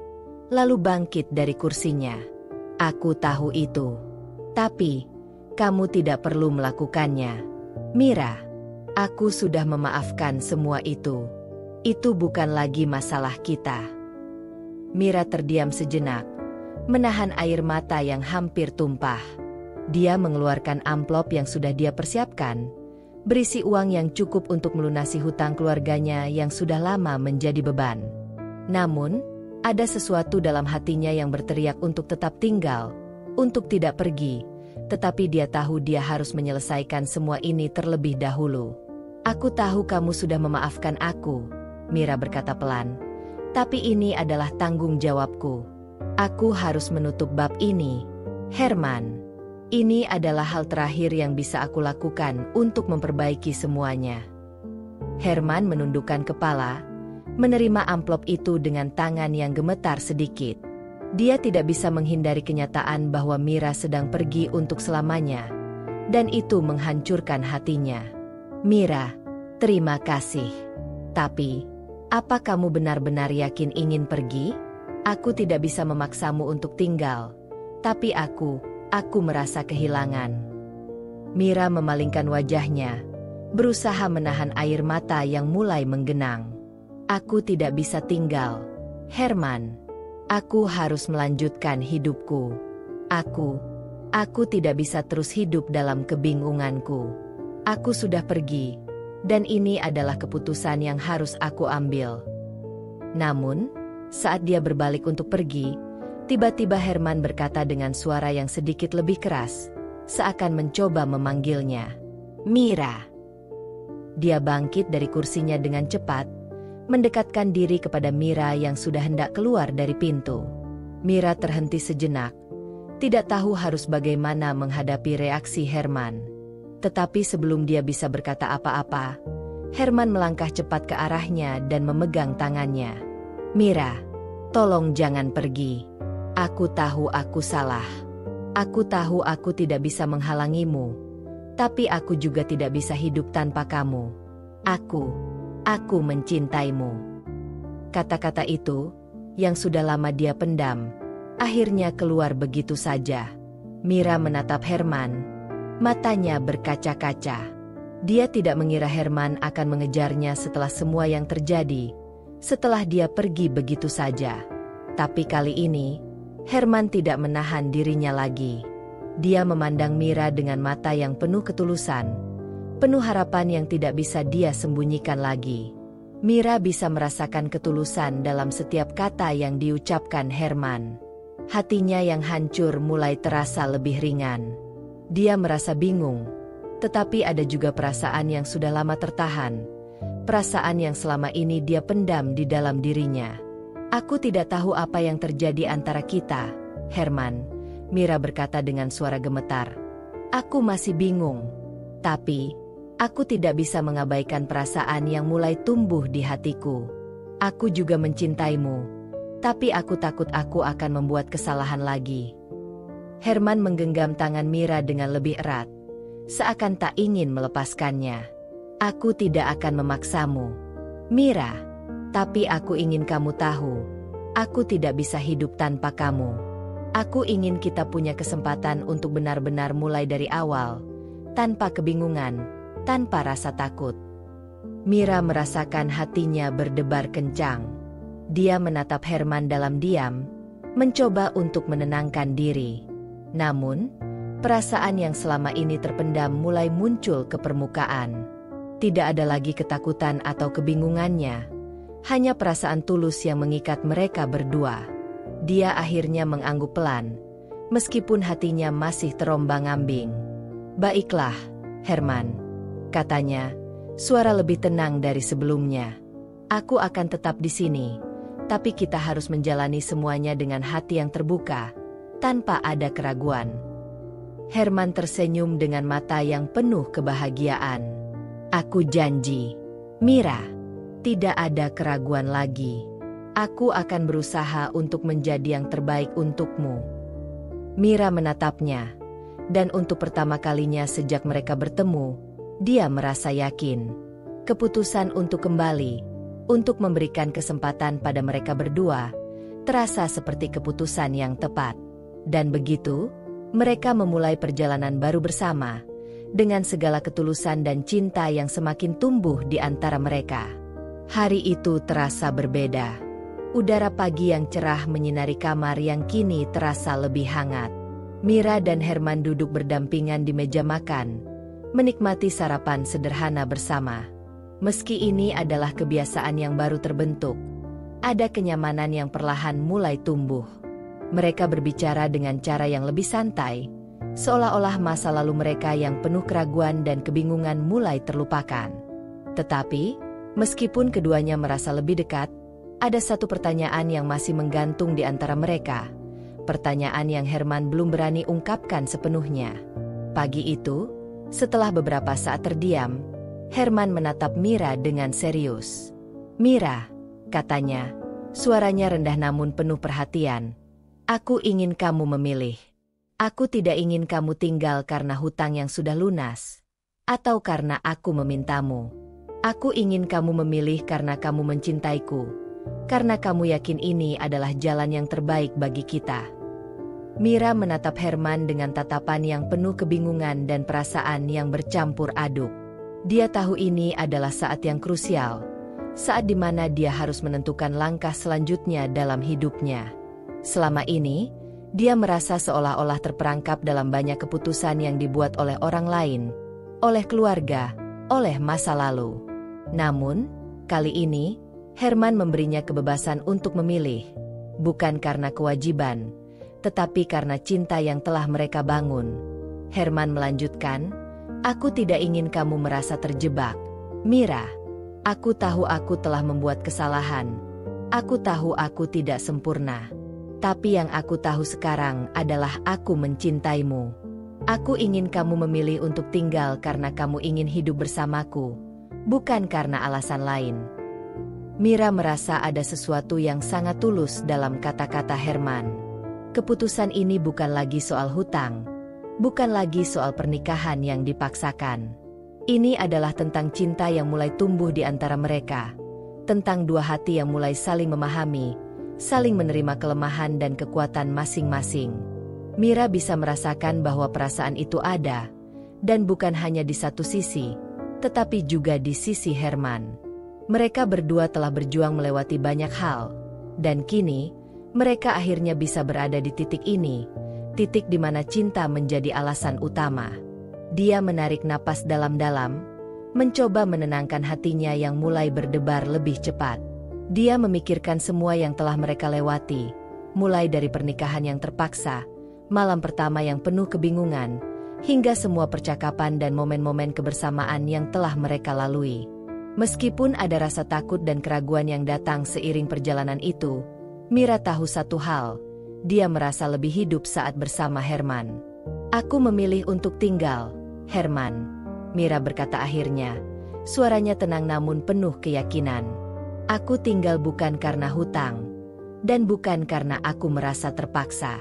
lalu bangkit dari kursinya. "Aku tahu itu. Tapi, kamu tidak perlu melakukannya. Mira, aku sudah memaafkan semua itu. Itu bukan lagi masalah kita." Mira terdiam sejenak, menahan air mata yang hampir tumpah. Dia mengeluarkan amplop yang sudah dia persiapkan, berisi uang yang cukup untuk melunasi hutang keluarganya yang sudah lama menjadi beban. Namun, ada sesuatu dalam hatinya yang berteriak untuk tetap tinggal, untuk tidak pergi, tetapi dia tahu dia harus menyelesaikan semua ini terlebih dahulu. Aku tahu kamu sudah memaafkan aku, Mira berkata pelan. Tapi ini adalah tanggung jawabku. Aku harus menutup bab ini. Herman, ini adalah hal terakhir yang bisa aku lakukan untuk memperbaiki semuanya. Herman menundukkan kepala, menerima amplop itu dengan tangan yang gemetar sedikit. Dia tidak bisa menghindari kenyataan bahwa Mira sedang pergi untuk selamanya, dan itu menghancurkan hatinya. Mira, terima kasih. Tapi, apa kamu benar-benar yakin ingin pergi? Aku tidak bisa memaksamu untuk tinggal, tapi aku merasa kehilangan. Mira memalingkan wajahnya, berusaha menahan air mata yang mulai menggenang. Aku tidak bisa tinggal, Herman. Aku harus melanjutkan hidupku. Aku tidak bisa terus hidup dalam kebingunganku. Aku sudah pergi, dan ini adalah keputusan yang harus aku ambil. Namun, saat dia berbalik untuk pergi, tiba-tiba Herman berkata dengan suara yang sedikit lebih keras, seakan mencoba memanggilnya. Mira. Dia bangkit dari kursinya dengan cepat, mendekatkan diri kepada Mira yang sudah hendak keluar dari pintu. Mira terhenti sejenak, tidak tahu harus bagaimana menghadapi reaksi Herman. Tetapi sebelum dia bisa berkata apa-apa, Herman melangkah cepat ke arahnya dan memegang tangannya. Mira, tolong jangan pergi. Aku tahu aku salah. Aku tahu aku tidak bisa menghalangimu. Tapi aku juga tidak bisa hidup tanpa kamu. Aku mencintaimu. Kata-kata itu, yang sudah lama dia pendam, akhirnya keluar begitu saja. Mira menatap Herman. Matanya berkaca-kaca. Dia tidak mengira Herman akan mengejarnya setelah semua yang terjadi, setelah dia pergi begitu saja. Tapi kali ini, Herman tidak menahan dirinya lagi. Dia memandang Mira dengan mata yang penuh ketulusan, penuh harapan yang tidak bisa dia sembunyikan lagi. Mira bisa merasakan ketulusan dalam setiap kata yang diucapkan Herman. Hatinya yang hancur mulai terasa lebih ringan. Dia merasa bingung, tetapi ada juga perasaan yang sudah lama tertahan. Perasaan yang selama ini dia pendam di dalam dirinya. Aku tidak tahu apa yang terjadi antara kita, Herman, Mira berkata dengan suara gemetar. Aku masih bingung, tapi aku tidak bisa mengabaikan perasaan yang mulai tumbuh di hatiku. Aku juga mencintaimu, tapi aku takut aku akan membuat kesalahan lagi. Herman menggenggam tangan Mira dengan lebih erat, seakan tak ingin melepaskannya. Aku tidak akan memaksamu, Mira, tapi aku ingin kamu tahu, aku tidak bisa hidup tanpa kamu. Aku ingin kita punya kesempatan untuk benar-benar mulai dari awal, tanpa kebingungan, tanpa rasa takut. Mira merasakan hatinya berdebar kencang. Dia menatap Herman dalam diam, mencoba untuk menenangkan diri. Namun, perasaan yang selama ini terpendam mulai muncul ke permukaan. Tidak ada lagi ketakutan atau kebingungannya, hanya perasaan tulus yang mengikat mereka berdua. Dia akhirnya mengangguk pelan, meskipun hatinya masih terombang-ambing. Baiklah, Herman, katanya, suara lebih tenang dari sebelumnya. Aku akan tetap di sini, tapi kita harus menjalani semuanya dengan hati yang terbuka, tanpa ada keraguan. Herman tersenyum dengan mata yang penuh kebahagiaan. Aku janji, Mira, tidak ada keraguan lagi. Aku akan berusaha untuk menjadi yang terbaik untukmu. Mira menatapnya, dan untuk pertama kalinya sejak mereka bertemu, dia merasa yakin. Keputusan untuk kembali, untuk memberikan kesempatan pada mereka berdua, terasa seperti keputusan yang tepat. Dan begitu, mereka memulai perjalanan baru bersama, dengan segala ketulusan dan cinta yang semakin tumbuh di antara mereka. Hari itu terasa berbeda. Udara pagi yang cerah menyinari kamar yang kini terasa lebih hangat. Mira dan Herman duduk berdampingan di meja makan, menikmati sarapan sederhana bersama. Meski ini adalah kebiasaan yang baru terbentuk, ada kenyamanan yang perlahan mulai tumbuh. Mereka berbicara dengan cara yang lebih santai, seolah-olah masa lalu mereka yang penuh keraguan dan kebingungan mulai terlupakan. Tetapi, meskipun keduanya merasa lebih dekat, ada satu pertanyaan yang masih menggantung di antara mereka. Pertanyaan yang Herman belum berani ungkapkan sepenuhnya. Pagi itu, setelah beberapa saat terdiam, Herman menatap Mira dengan serius. "Mira," katanya, suaranya rendah namun penuh perhatian. "Aku ingin kamu memilih. Aku tidak ingin kamu tinggal karena hutang yang sudah lunas, atau karena aku memintamu. Aku ingin kamu memilih karena kamu mencintaiku, karena kamu yakin ini adalah jalan yang terbaik bagi kita." Mira menatap Herman dengan tatapan yang penuh kebingungan dan perasaan yang bercampur aduk. Dia tahu ini adalah saat yang krusial, saat di mana dia harus menentukan langkah selanjutnya dalam hidupnya. Selama ini, dia merasa seolah-olah terperangkap dalam banyak keputusan yang dibuat oleh orang lain, oleh keluarga, oleh masa lalu. Namun, kali ini, Herman memberinya kebebasan untuk memilih, bukan karena kewajiban, tetapi karena cinta yang telah mereka bangun. Herman melanjutkan, "Aku tidak ingin kamu merasa terjebak, Mira. Aku tahu aku telah membuat kesalahan. Aku tahu aku tidak sempurna. Tapi yang aku tahu sekarang adalah aku mencintaimu. Aku ingin kamu memilih untuk tinggal karena kamu ingin hidup bersamaku, bukan karena alasan lain." Mira merasa ada sesuatu yang sangat tulus dalam kata-kata Herman. Keputusan ini bukan lagi soal hutang, bukan lagi soal pernikahan yang dipaksakan. Ini adalah tentang cinta yang mulai tumbuh di antara mereka, tentang dua hati yang mulai saling memahami, saling menerima kelemahan dan kekuatan masing-masing. Mira bisa merasakan bahwa perasaan itu ada, dan bukan hanya di satu sisi, tetapi juga di sisi Herman. Mereka berdua telah berjuang melewati banyak hal, dan kini, mereka akhirnya bisa berada di titik ini, titik di mana cinta menjadi alasan utama. Dia menarik napas dalam-dalam, mencoba menenangkan hatinya yang mulai berdebar lebih cepat. Dia memikirkan semua yang telah mereka lewati, mulai dari pernikahan yang terpaksa, malam pertama yang penuh kebingungan, hingga semua percakapan dan momen-momen kebersamaan yang telah mereka lalui. Meskipun ada rasa takut dan keraguan yang datang seiring perjalanan itu, Mira tahu satu hal, dia merasa lebih hidup saat bersama Herman. "Aku memilih untuk tinggal, Herman," Mira berkata akhirnya, suaranya tenang namun penuh keyakinan. "Aku tinggal bukan karena hutang, dan bukan karena aku merasa terpaksa.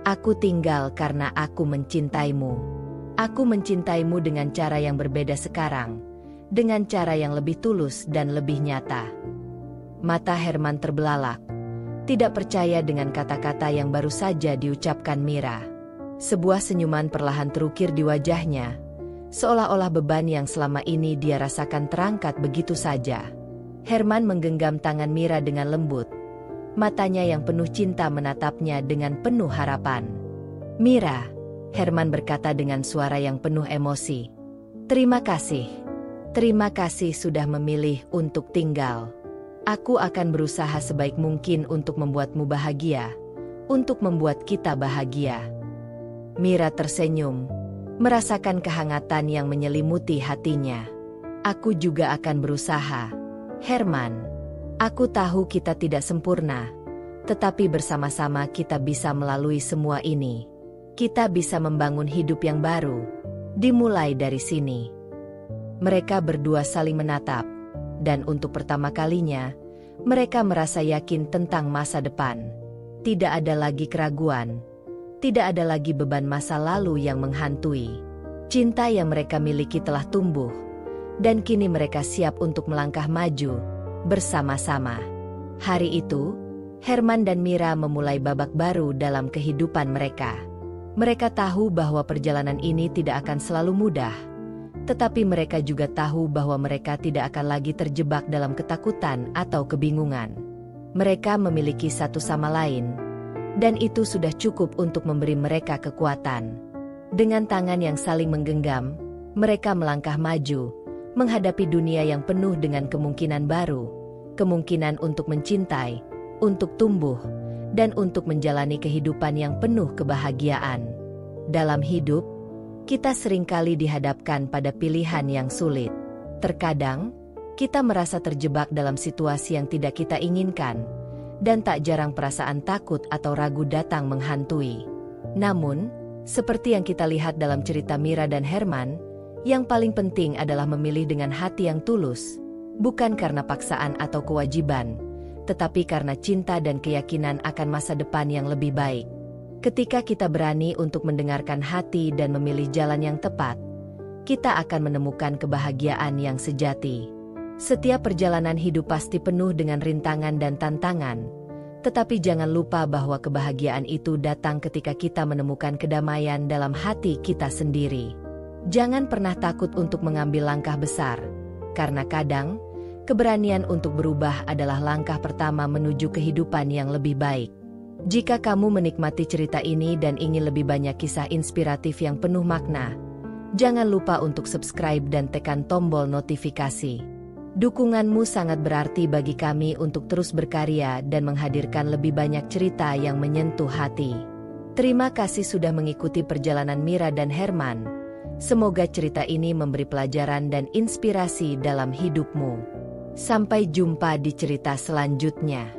Aku tinggal karena aku mencintaimu. Aku mencintaimu dengan cara yang berbeda sekarang, dengan cara yang lebih tulus dan lebih nyata." Mata Herman terbelalak, tidak percaya dengan kata-kata yang baru saja diucapkan Mira. Sebuah senyuman perlahan terukir di wajahnya, seolah-olah beban yang selama ini dia rasakan terangkat begitu saja. Herman menggenggam tangan Mira dengan lembut. Matanya yang penuh cinta menatapnya dengan penuh harapan. "Mira," Herman berkata dengan suara yang penuh emosi. "Terima kasih. Terima kasih sudah memilih untuk tinggal. Aku akan berusaha sebaik mungkin untuk membuatmu bahagia, untuk membuat kita bahagia." Mira tersenyum, merasakan kehangatan yang menyelimuti hatinya. "Aku juga akan berusaha, Herman. Aku tahu kita tidak sempurna, tetapi bersama-sama kita bisa melalui semua ini. Kita bisa membangun hidup yang baru, dimulai dari sini." Mereka berdua saling menatap, dan untuk pertama kalinya, mereka merasa yakin tentang masa depan. Tidak ada lagi keraguan, tidak ada lagi beban masa lalu yang menghantui. Cinta yang mereka miliki telah tumbuh, dan kini mereka siap untuk melangkah maju bersama-sama. Hari itu, Herman dan Mira memulai babak baru dalam kehidupan mereka. Mereka tahu bahwa perjalanan ini tidak akan selalu mudah, tetapi mereka juga tahu bahwa mereka tidak akan lagi terjebak dalam ketakutan atau kebingungan. Mereka memiliki satu sama lain, dan itu sudah cukup untuk memberi mereka kekuatan. Dengan tangan yang saling menggenggam, mereka melangkah maju, menghadapi dunia yang penuh dengan kemungkinan baru, kemungkinan untuk mencintai, untuk tumbuh, dan untuk menjalani kehidupan yang penuh kebahagiaan. Dalam hidup, kita seringkali dihadapkan pada pilihan yang sulit. Terkadang, Kita merasa terjebak dalam situasi yang tidak kita inginkan, dan tak jarang perasaan takut atau ragu datang menghantui. Namun, seperti yang kita lihat dalam cerita Mira dan Herman, yang paling penting adalah memilih dengan hati yang tulus, bukan karena paksaan atau kewajiban, tetapi karena cinta dan keyakinan akan masa depan yang lebih baik. Ketika kita berani untuk mendengarkan hati dan memilih jalan yang tepat, kita akan menemukan kebahagiaan yang sejati. Setiap perjalanan hidup pasti penuh dengan rintangan dan tantangan, tetapi jangan lupa bahwa kebahagiaan itu datang ketika kita menemukan kedamaian dalam hati kita sendiri. Jangan pernah takut untuk mengambil langkah besar, karena kadang, keberanian untuk berubah adalah langkah pertama menuju kehidupan yang lebih baik. Jika kamu menikmati cerita ini dan ingin lebih banyak kisah inspiratif yang penuh makna, jangan lupa untuk subscribe dan tekan tombol notifikasi. Dukunganmu sangat berarti bagi kami untuk terus berkarya dan menghadirkan lebih banyak cerita yang menyentuh hati. Terima kasih sudah mengikuti perjalanan Mira dan Herman. Semoga cerita ini memberi pelajaran dan inspirasi dalam hidupmu. Sampai jumpa di cerita selanjutnya.